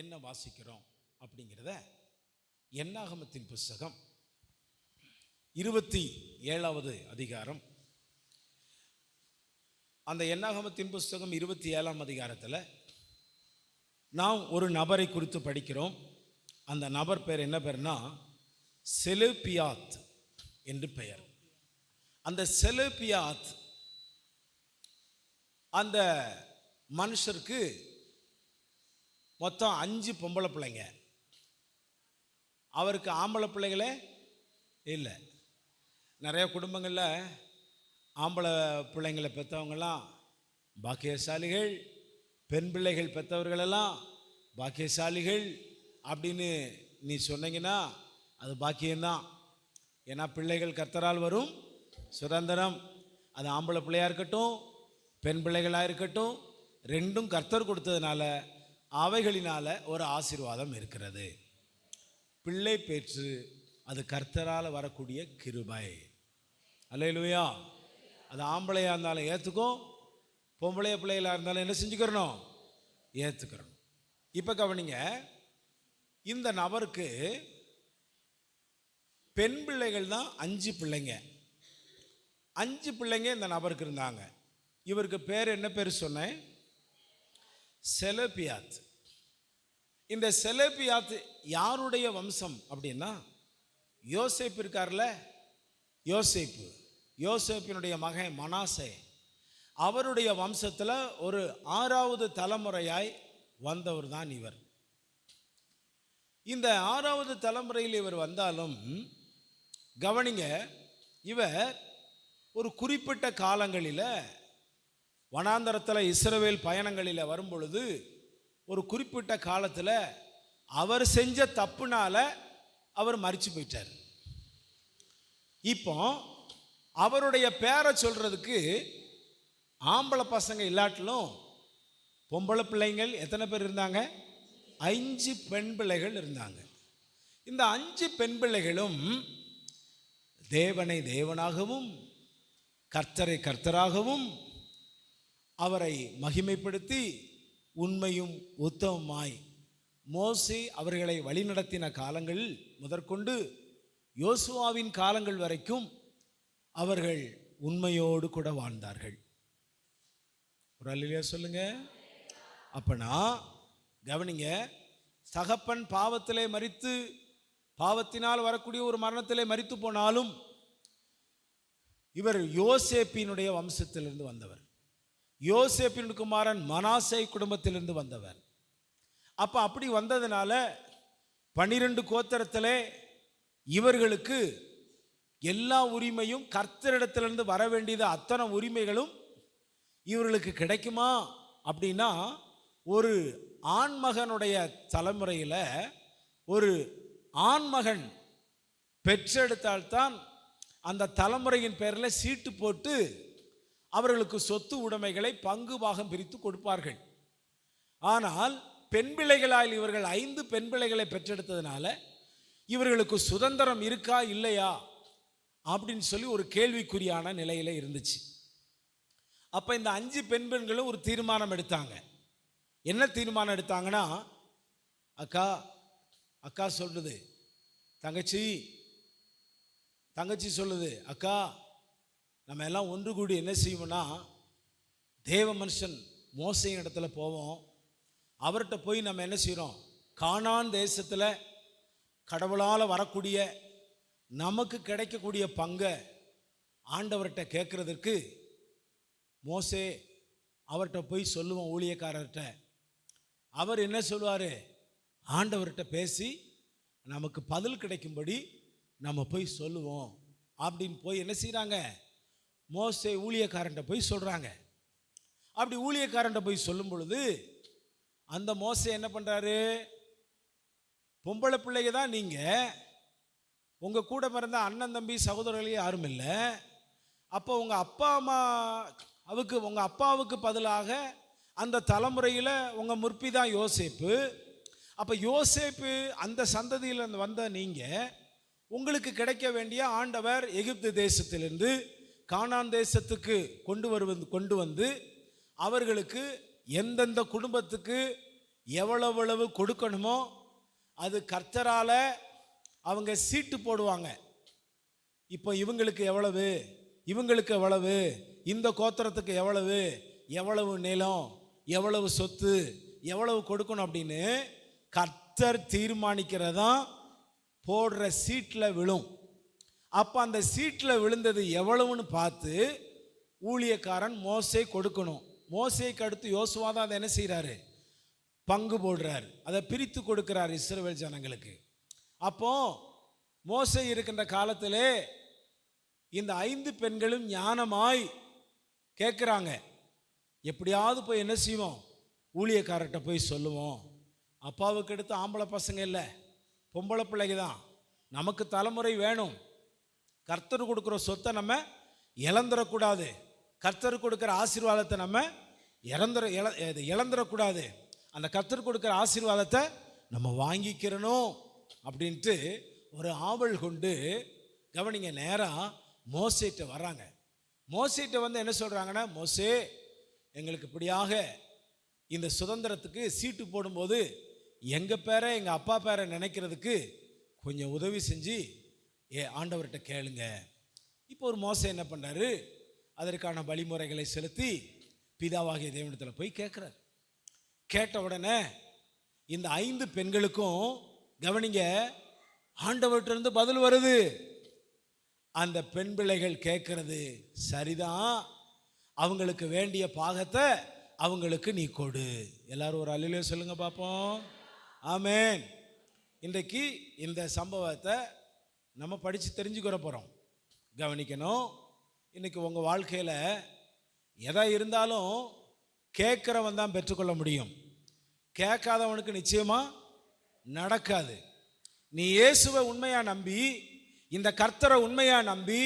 என்ன வாசிக்கிறோம் அப்படிங்கிறத என்னாகமத்தின் புஸ்தகம் 27வது அதிகாரம். அந்த என்னாகமத்தின் புஸ்தகம் 27ஆம் அதிகாரத்தில் நாம் ஒரு நபரை குறித்து படிக்கிறோம். அந்த நபர் பேர் என்ன பேர்னா செலூபியாத் என்று பெயர். அந்த செலூபியாத் அந்த மனுஷருக்கு மொத்தம் 5 பொம்பளை பிள்ளைங்க. அவருக்கு ஆம்பளை பிள்ளைகளே இல்லை. நிறைய குடும்பங்களில் ஆம்பளை பிள்ளைங்களை பெற்றவங்கெல்லாம் பாக்கியசாலிகள், பெண் பிள்ளைகள் பெற்றவர்களெல்லாம் பாக்கியசாலிகள் அப்படின்னு நீ சொன்னீங்கன்னா அது பாக்கியம்தான். ஏன்னா பிள்ளைகள் கர்த்தரால் வரும் சுதந்திரம். அது ஆம்பளை பிள்ளையாக இருக்கட்டும் பெண் பிள்ளைகளாக இருக்கட்டும், ரெண்டும் கர்த்தர் கொடுத்ததுனால அவைகளினால ஒரு ஆசீர்வாதம் இருக்கிறது. பிள்ளை பெற்று அது கர்த்தரால் வரக்கூடிய கிருபை. அல்லேலூயா. அது ஆம்பளையாக இருந்தாலும் ஏற்றுக்கும், பொம்பளைய பிள்ளைகளாக இருந்தாலும் என்ன செஞ்சுக்கிறணும், ஏற்றுக்கிறணும். இப்போ கவனிங்க, இந்த நபருக்கு பெண் பிள்ளைகள் தான் 5 பிள்ளைங்க. 5 பிள்ளைங்க இந்த நபருக்கு இருந்தாங்க. இவருக்கு பேர் என்ன பேர் சொன்னேன், செலூபியாத். இந்த செலூபியாத் யாருடைய வம்சம் அப்படின்னா யோசேப்பு இருக்கார்ல, யோசேப்பினுடைய மகன் மனாசே, அவருடைய வம்சத்தில் ஒரு 6வது தலைமுறையாய் வந்தவர் தான் இவர். இந்த 6வது தலைமுறையில் இவர் வந்தாலும் கவனிங்க, இவர் ஒரு குறிப்பிட்ட காலங்களில் வனாந்தரத்தில் இஸ்ரவேல் பயணங்களில் வரும்பொழுது ஒரு குறிப்பிட்ட காலத்தில் அவர் செஞ்ச தப்புனால அவர் மரிச்சு போயிட்டார். இப்போ அவருடைய பேரை சொல்றதுக்கு ஆம்பளை பசங்க இல்லாட்டிலும் பொம்பளை பிள்ளைங்கள் எத்தனை பேர் இருந்தாங்க, 5 பெண் பிள்ளைகள் இருந்தாங்க. இந்த 5 பெண் பிள்ளைகளும் தேவனை தேவனாகவும் கர்த்தரை கர்த்தராகவும் அவரை மகிமைப்படுத்தி உண்மையும் உத்தமமாய் மோசே அவர்களை வழிநடத்தின காலங்கள் முதற்கொண்டு யோசுவாவின் காலங்கள் வரைக்கும் அவர்கள் உண்மையோடு கூட வாழ்ந்தார்கள். ஒரு அல்லேலூயா சொல்லுங்க. அப்பனா கவனிங்க, தகப்பன் பாவத்திலே மரித்து பாவத்தினால் வரக்கூடிய ஒரு மரணத்திலே மரித்து போனாலும் இவர் யோசேப்பினுடைய வம்சத்திலிருந்து வந்தவர். யோசேப்பின் குமாரன் மனாசே குடும்பத்திலிருந்து வந்தவர். அப்போ அப்படி வந்ததுனால 12 கோத்திரத்திலே இவர்களுக்கு எல்லா உரிமையும் கர்த்தரிடத்திலிருந்து வர வேண்டியது அத்தனை உரிமைகளும் இவர்களுக்கு கிடைக்குமா அப்படின்னா, ஒரு ஆண்மகனுடைய தலைமுறையில் ஒரு ஆண்மகன் பெற்றெடுத்தால்தான் அந்த தலைமுறையின் பேரில் சீட்டு போட்டு அவர்களுக்கு சொத்து உடைமைகளை பங்கு பாகம் பிரித்து கொடுப்பார்கள். ஆனால் பெண் பிள்ளைகளால் இவர்கள் 5 பெண் பிள்ளைகளை பெற்றெடுத்ததுனால இவர்களுக்கு சுதந்திரம் இருக்கா இல்லையா அப்படின்னு சொல்லி ஒரு கேள்விக்குறியான நிலையில் இருந்துச்சு. அப்போ இந்த 5 பெண்களும் ஒரு தீர்மானம் எடுத்தாங்க. என்ன தீர்மானம் எடுத்தாங்கன்னா, அக்கா சொல்லுது, தங்கச்சி சொல்லுது, அக்கா நம்ம எல்லாம் ஒன்று கூடி என்ன செய்வோம்னா தேவ மனுஷன் மோசையின் இடத்துல போவோம். அவர்கிட்ட போய் நம்ம என்ன செய்கிறோம், கானான் தேசத்தில் கடவுளால் வரக்கூடிய நமக்கு கிடைக்கக்கூடிய பங்கை ஆண்டவர்கிட்ட கேட்குறதுக்கு மோசே அவர்கிட்ட போய் சொல்லுவோம். ஊழியக்காரர்கிட்ட அவர் என்ன சொல்லுவார், ஆண்டவர்கிட்ட பேசி நமக்கு பதில் கிடைக்கும்படி நம்ம போய் சொல்லுவோம் அப்படின்னு போய் என்ன செய்கிறாங்க, மோசே ஊழியக்காரன்ட்ட போய் சொல்கிறாங்க. அப்படி ஊழியக்காரன்ட்ட போய் சொல்லும் பொழுது அந்த மோசே என்ன பண்ணுறாரு, பொம்பளை பிள்ளைங்க தான் நீங்கள், உங்கள் கூட பிறந்த அண்ணன் தம்பி சகோதரர்களே யாரும் இல்லை. அப்போ உங்கள் அப்பாவுக்கு பதிலாக அந்த தலைமுறையில் உங்கள் முற்பி தான் யோசேப்பு. அப்போ யோசேப்பு அந்த சந்ததியில் வந்த நீங்கள், உங்களுக்கு கிடைக்க வேண்டிய ஆண்டவர் எகிப்து தேசத்திலிருந்து கானான் தேசத்துக்கு கொண்டு வந்து அவர்களுக்கு எந்தெந்த குடும்பத்துக்கு எவ்வளவு கொடுக்கணுமோ அது கர்த்தரால அவங்க சீட்டு போடுவாங்க. இப்போ இவங்களுக்கு எவ்வளவு, இவங்களுக்கு எவ்வளவு, இந்த கோத்திரத்துக்கு எவ்வளவு, எவ்வளவு நிலம், எவ்வளவு சொத்து, எவ்வளவு கொடுக்கணும் அப்படின்னு கர்த்தர் தீர்மானிக்கிறதான் போடுற சீட்டில் விழும். அப்போ அந்த சீட்டில் விழுந்தது எவ்வளவுன்னு பார்த்து ஊழியக்காரன் மோசே கொடுக்கணும். மோசேக்கு அடுத்து யோசுவா தான் அதை என்ன செய்கிறாரு, பங்கு போடுறார், அதை பிரித்து கொடுக்கிறார் இஸ்ரவேல் ஜனங்களுக்கு. அப்போ மோசே இருக்கின்ற காலத்திலே இந்த 5 பெண்களும் ஞானமாய் கேட்குறாங்க, எப்படியாவது போய் என்ன செய்வோம், ஊழியக்காரர்கிட்ட போய் சொல்லுவோம். அப்பாவுக்கு அடுத்து ஆம்பளை பசங்க இல்லை, பொம்பளை பிள்ளைங்க தான், நமக்கு தலைமுறை வேணும், கர்த்தர் கொடுக்குற சொத்தை நம்ம இழந்துடக்கூடாது, கர்த்தர் கொடுக்குற ஆசீர்வாதத்தை நம்ம இழந்துடக்கூடாது, அந்த கர்த்தர் கொடுக்குற ஆசீர்வாதத்தை நம்ம வாங்கிக்கிறணும் அப்படின்ட்டு ஒரு ஆவல் கொண்டு கவனிங்க நேராக மோசேட்ட வர்றாங்க. மோசேட்ட வந்து என்ன சொல்கிறாங்கன்னா, மோசே எங்களுக்கு இப்படியாக இந்த சுதந்திரத்துக்கு சீட்டு போடும்போது எங்கள் பேரை எங்கள் அப்பா பேரை நினைக்கிறதுக்கு கொஞ்சம் உதவி செஞ்சு ஆண்டவர்கிட்ட கேளுங்க. இப்போ ஒரு மோசே என்ன பண்ணாரு, அதற்கான வழிமுறைகளை செலுத்தி பிதாவாகிய தேவனிடத்தில் போய் கேட்குறார். கேட்ட உடனே இந்த 5 பெண்களுக்கும் கவனிங்க ஆண்டவர்கிட்ட பதில் வருது. அந்த பெண் பிள்ளைகள் கேட்கறது சரிதான், அவங்களுக்கு வேண்டிய பாகத்தை அவங்களுக்கு நீ கொடு. எல்லாரும் ஒரு அல்லேலூயா சொல்லுங்க பார்ப்போம். ஆமென். இன்றைக்கு இந்த சம்பவத்தை நம்ம படித்து தெரிஞ்சுக்கிற போகிறோம். கவனிக்கணும், இன்றைக்கி உங்கள் வாழ்க்கையில் எதா இருந்தாலும் கேட்குறவன் தான் பெற்றுக்கொள்ள முடியும், கேட்காதவனுக்கு நிச்சயமாக நடக்காது. நீ இயேசுவை உண்மையாக நம்பி, இந்த கர்த்தரை உண்மையாக நம்பி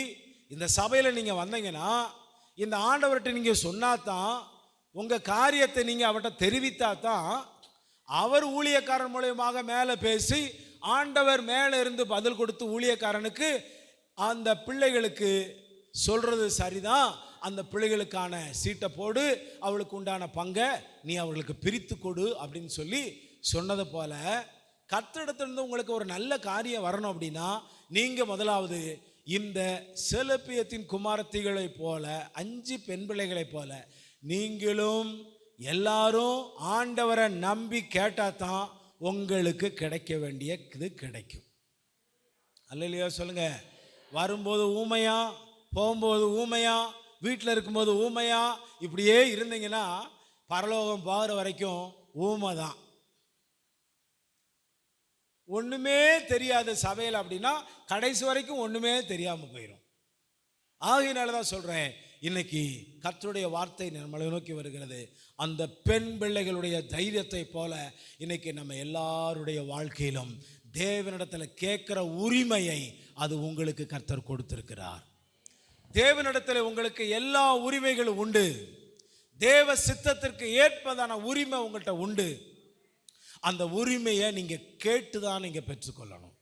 இந்த சபையில் நீங்கள் வந்தீங்கன்னா, இந்த ஆண்டவர்கிட்ட நீங்கள் சொன்னாதான், உங்கள் காரியத்தை நீங்கள் அவர்கிட்ட தெரிவித்தா தான் அவர் ஊழியக்காரன் மூலயமாக மேலே பேசி ஆண்டவர் மேலே இருந்து பதில் கொடுத்து ஊழியக்காரனுக்கு அந்த பிள்ளைகளுக்கு சொல்கிறது சரிதான், அந்த பிள்ளைகளுக்கான சீட்டை போடு, அவளுக்கு உண்டான பங்கை நீ அவர்களுக்கு பிரித்து கொடு அப்படின்னு சொல்லி சொன்னது போல கர்த்தரிடத்திலிருந்து உங்களுக்கு ஒரு நல்ல காரியம் வரணும் அப்படின்னா நீங்கள் முதலாவது இந்த செலப்பியத்தின் குமாரத்திகளை போல 5 பெண் பிள்ளைகளை போல நீங்களும் எல்லாரும் ஆண்டவரை நம்பி கேட்டால் தான் உங்களுக்கு கிடைக்க வேண்டிய இது கிடைக்கும். அல்லேலூயா சொல்லுங்க. வரும்போது ஊமையா, போகும்போது ஊமையா, வீட்டில் இருக்கும்போது ஊமையா, இப்படியே இருந்தீங்கன்னா பரலோகம் போகிற வரைக்கும் ஊமை தான். ஒன்றுமே தெரியாத சபையில் அப்படின்னா கடைசி வரைக்கும் ஒன்றுமே தெரியாமல் போயிடும். ஆகையினால தான் சொல்கிறேன், இன்னைக்கு கர்த்தருடைய வார்த்தை நம்மளை நோக்கி வருகிறது. அந்த பெண் பிள்ளைகளுடைய தைரியத்தை போல இன்னைக்கு நம்ம எல்லாருடைய வாழ்க்கையிலும் தேவனிடத்தில் கேட்குற உரிமையை அது உங்களுக்கு கர்த்தர் கொடுத்திருக்கிறார். தேவனிடத்தில் உங்களுக்கு எல்லா உரிமைகளும் உண்டு. தேவ சித்தத்திற்கு ஏற்பதான உரிமை உங்கள்கிட்ட உண்டு. அந்த உரிமையை நீங்கள் கேட்டு தான் நீங்கள் பெற்றுக்கொள்ளணும்.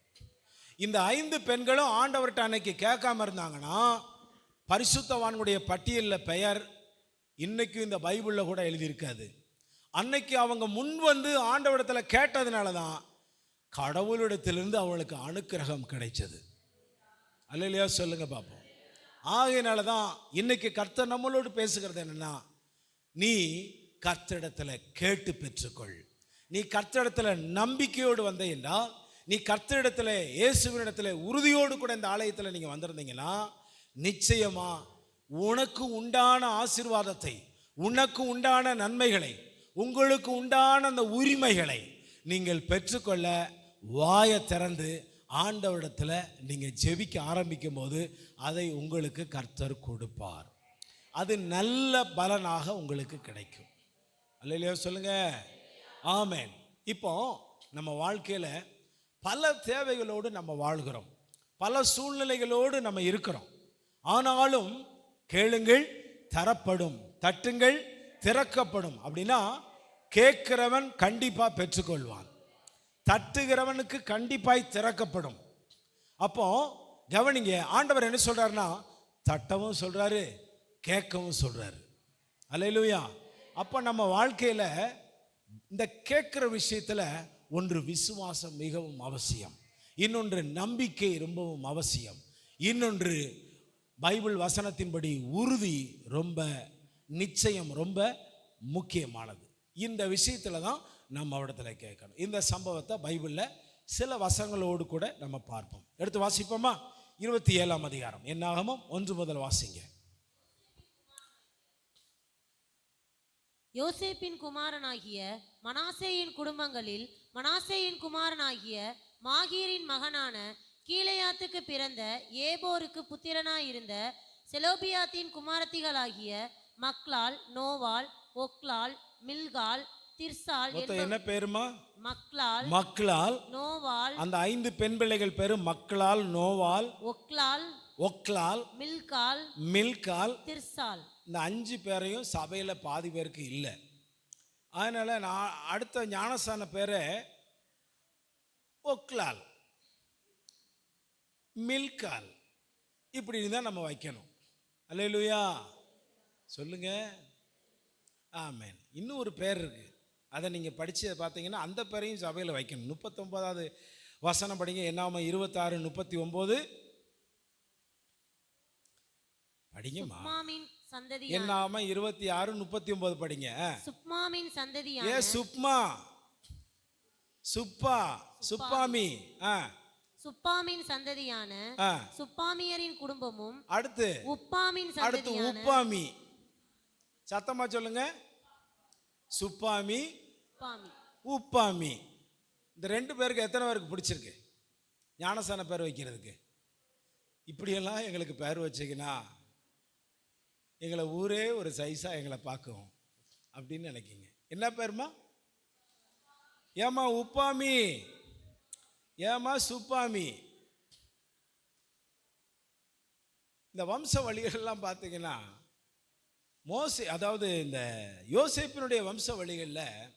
இந்த 5 பெண்களும் ஆண்டவர்கிட்ட அன்னைக்கு கேட்காம இருந்தாங்கன்னா பரிசுத்தவான்களுடைய பட்டியலில் பெயர் இன்னைக்கும் இந்த பைபிளில் கூட எழுதியிருக்காது. அன்னைக்கு அவங்க முன் வந்து ஆண்டவரிடத்தில் கேட்டதுனால தான் கடவுளிடத்திலிருந்து அவளுக்கு அனுக்கிரகம் கிடைச்சது. அல்லேலூயா சொல்லுங்க பார்ப்போம். ஆகையினால தான் இன்னைக்கு கர்த்தர் நம்மளோடு பேசுகிறது என்னன்னா, நீ கர்த்தரிடத்தில் கேட்டு பெற்றுக்கொள். நீ கர்த்தரிடத்தில் நம்பிக்கையோடு வந்த என்றால், நீ கர்த்தரிடத்தில் இயேசுவினிடத்தில் உறுதியோடு கூட இந்த ஆலயத்தில் நீங்கள் வந்திருந்தீங்கன்னா நிச்சயமா உனக்கு உண்டான ஆசீர்வாதத்தை, உனக்கு உண்டான நன்மைகளை, உங்களுக்கு உண்டான அந்த உரிமைகளை நீங்கள் பெற்றுக்கொள்ள வாயை திறந்து ஆண்டவரிடத்தில் நீங்கள் ஜெபிக்க ஆரம்பிக்கும் போது அதை உங்களுக்கு கர்த்தர் கொடுப்பார். அது நல்ல பலனாக உங்களுக்கு கிடைக்கும். அல்லேலூயா சொல்லுங்க. ஆமென். இப்போ நம்ம வாழ்க்கையில் பல தேவைகளோடு நம்ம வாழ்கிறோம், பல சூழ்நிலைகளோடு நம்ம இருக்கிறோம். ஆனாலும் கேளுங்கள் தரப்படும், தட்டுங்கள் திறக்கப்படும். அப்படின்னா கேட்கிறவன் கண்டிப்பா பெற்றுக்கொள்வான், தட்டுகிறவனுக்கு கண்டிப்பாய் திறக்கப்படும். அப்போ கவனிங்க, ஆண்டவர் என்ன சொல்றாருன்னா தட்டவும் சொல்றாரு, கேட்கவும் சொல்றாரு. அல்லேலூயா. அப்போ நம்ம வாழ்க்கையில் இந்த கேட்குற விஷயத்தில் ஒன்று விசுவாசம் மிகவும் அவசியம், இன்னொன்று நம்பிக்கை ரொம்பவும் அவசியம், இன்னொன்று பைபிள் வசனத்தின்படி உறுதி ரொம்ப நிச்சயம் ரொம்ப முக்கியமானது. இந்த விஷயத்தில் தான் நம்ம இடத்துல கேட்கணும். இந்த சம்பவத்தை பைபிளில் சில வசங்களோடு கூட நம்ம பார்ப்போம். எடுத்து வாசிப்போமா? 27ஆம் அதிகாரம் என்னாகமம் 1 முதல் வாசிங்க. யோசேப்பின் குமாரனாகிய மனாசேயின் குடும்பங்களில் மனாசேயின் குமாரனாகிய மாகீரின் மகனான கீலேயாத்துக்கு பிறந்த ஏபோருக்கு புத்திரனாயிருந்த செலோபியாத்தின் குமாரத்திகளாகிய மக்லால், நோவால், ஒக்லால், மில்கால், திர்சால். என்ன பேருமா? மக்லால், மக்லால், நோவால். அந்த 5 பெண் பிள்ளைகள் பேரு மக்லால், நோவால், ஒக்லால், ஒக்லால், மில்கால், மில்கால், திர்சால். இந்த 5 பேரையும் சபையில் பாதி பேருக்கு இல்லை. அதனால நான் அடுத்த ஞானசான பேரை ஒக்லால், மில்கால் இப்படி தான் நம்ம வைக்கணும். அல்லேலூயா சொல்லுங்க, ஆமென். இன்னும் ஒரு பேர் இருக்கு, அதை நீங்கள் படித்து பார்த்தீங்கன்னா அந்த பேரையும் சபையில் வைக்கணும். 39வது வசனம் படிங்க. என்னாகமம் 26:39 படிங்கம்மா. என்னாகமம் 26:39 படிங்க. சுப்மாமின் சந்ததியான, ஏ சுப்மா, சுப்பா, சுப்பாமி, சுப்பாமின் சந்ததியான சுப்பாமியரின் குடும்பமும். அடுத்து உப்பாமின் அடுத்து உப்பாமி. சத்தமா சொல்லுங்க. சுப்பாமி, உப்பாமி. இந்த 2 பேருக்கு எத்தனை பேருக்கு பிடிச்சிருக்கு ஞானசான பேர் வைக்கிறதுக்கு? இப்படியெல்லாம் எங்களுக்கு பேர் வச்சிங்கன்னா எங்களை ஊரே ஒரு சைஸா எங்களை பார்க்கும் அப்படின்னு நினைக்கிங்க. என்ன பேருமா? ஏமா உப்பாமி, ஏமா சுப்பாமி. இந்த வம்ச வழிகள்லாம் பார்த்தீங்கன்னா மோசே, அதாவது இந்த யோசேப்பினுடைய வம்ச வழிகளில்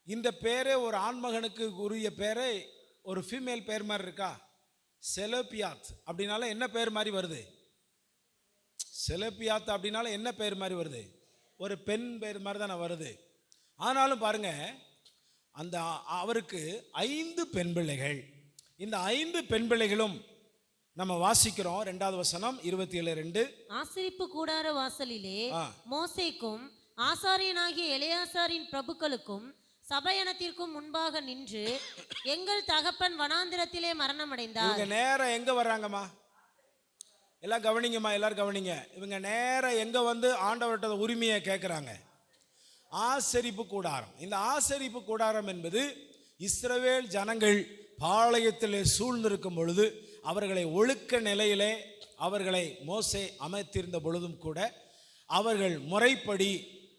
இந்த பேரே ஒரு ஆண்மகனுக்கு உரிய பேரே ஒரு ஃபீமேல் பேர் மாதிரி இருக்கா? செலோபியாத் அப்படின்னால என்ன பேர் மாதிரி வருது? செலோபியாத் அப்படின்னால என்ன பேர் மாதிரி வருது? ஒரு பெண் பேர் மாதிரி தானே வருது. ஆனாலும் பாருங்க, அந்த அவருக்கு 5 பெண் பிள்ளைகள். இந்த 5 பெண் பிள்ளைகளும் நம்ம வாசிக்கிறோம். 2வது வசனம் 27:2. ஆசரிப்பு கூடார வாசலிலே மோசேக்கும் ஆசாரியனாகிய எலெயாசாரின் பிரபுக்களுக்கும் சபையனத்திற்கும் முன்பாக நின்று, எங்கள் தகப்பன் வனாந்திரத்திலே மரணம் அடைந்தார். இவங்க நேரம் எங்க வர்றாங்கம்மா? எல்லாம் கவனிங்கம்மா, எல்லாரும் கவனிங்க. இவங்க நேரம் எங்க வந்து ஆண்டவர்கிட்ட உரிமையை கேட்குறாங்க? ஆசரிப்பு கூடாரம். இந்த ஆசரிப்பு கூடாரம் என்பது இஸ்ரவேல் ஜனங்கள் பாளையத்திலே சூழ்ந்திருக்கும் பொழுது அவர்களை ஒழுக்க நிலையிலே அவர்களை மோசே அமைத்திருந்த பொழுதும் கூட அவர்கள் முறைப்படி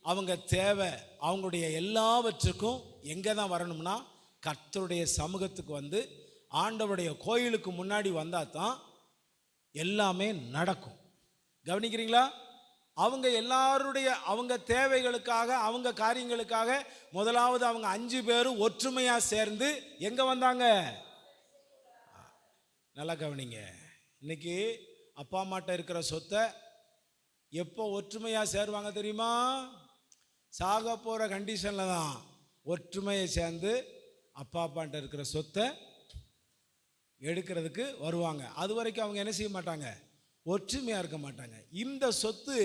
அவங்க தேவை அவங்களுடைய எல்லாவற்றுக்கும் எங்கே தான் வரணும்னா கர்த்தருடைய சமூகத்துக்கு வந்து ஆண்டவருடைய கோயிலுக்கு முன்னாடி வந்தால் தான் எல்லாமே நடக்கும். கவனிக்கிறீங்களா? அவங்க எல்லாருடைய அவங்க தேவைகளுக்காக அவங்க காரியங்களுக்காக முதலாவது அவங்க 5 பேரும் ஒற்றுமையாக சேர்ந்து எங்கே வந்தாங்க? நல்லா கவனிங்க. இன்னைக்கு அப்பா அம்மாட்ட இருக்கிற சொத்தை எப்போ ஒற்றுமையாக சேருவாங்க தெரியுமா? சாக போகிற கண்டிஷனில் தான் ஒற்றுமையை சேர்ந்து அப்பா அப்பாட்ட இருக்கிற சொத்தை எடுக்கிறதுக்கு வருவாங்க. அது வரைக்கும் அவங்க என்ன செய்ய மாட்டாங்க? ஒற்றுமையாக இருக்க மாட்டாங்க. இந்த சொத்து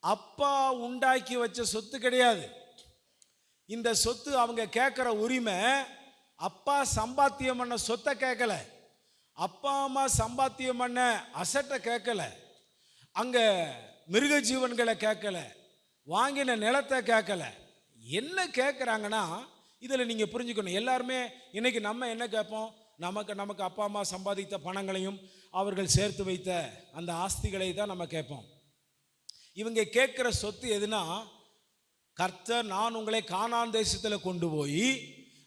அப்பா உண்டாக்கி வச்ச சொத்து கிடையாது. இந்த சொத்து அவங்க கேட்குற உரிமை அப்பா சம்பாத்தியம் பண்ண சொத்தை கேட்கல, அப்பா அம்மா சம்பாத்தியம் பண்ண அசட்டை கேட்கல, அங்கே மிருக ஜீவன்களை கேட்கல, வாங்கின நிலத்தை கேட்கல. என்ன கேட்குறாங்கன்னா இதில் நீங்கள் புரிஞ்சுக்கணும். எல்லாருமே இன்னைக்கு நம்ம என்ன கேட்போம்? நமக்கு அப்பா அம்மா சம்பாதித்த பணங்களையும் அவர்கள் சேர்த்து வைத்த அந்த ஆஸ்திகளை தான் நம்ம கேட்போம். இவங்க கேட்குற சொத்து எதுனா, கர்த்தர் நான் உங்களை கானான் தேசத்தில் கொண்டு போய்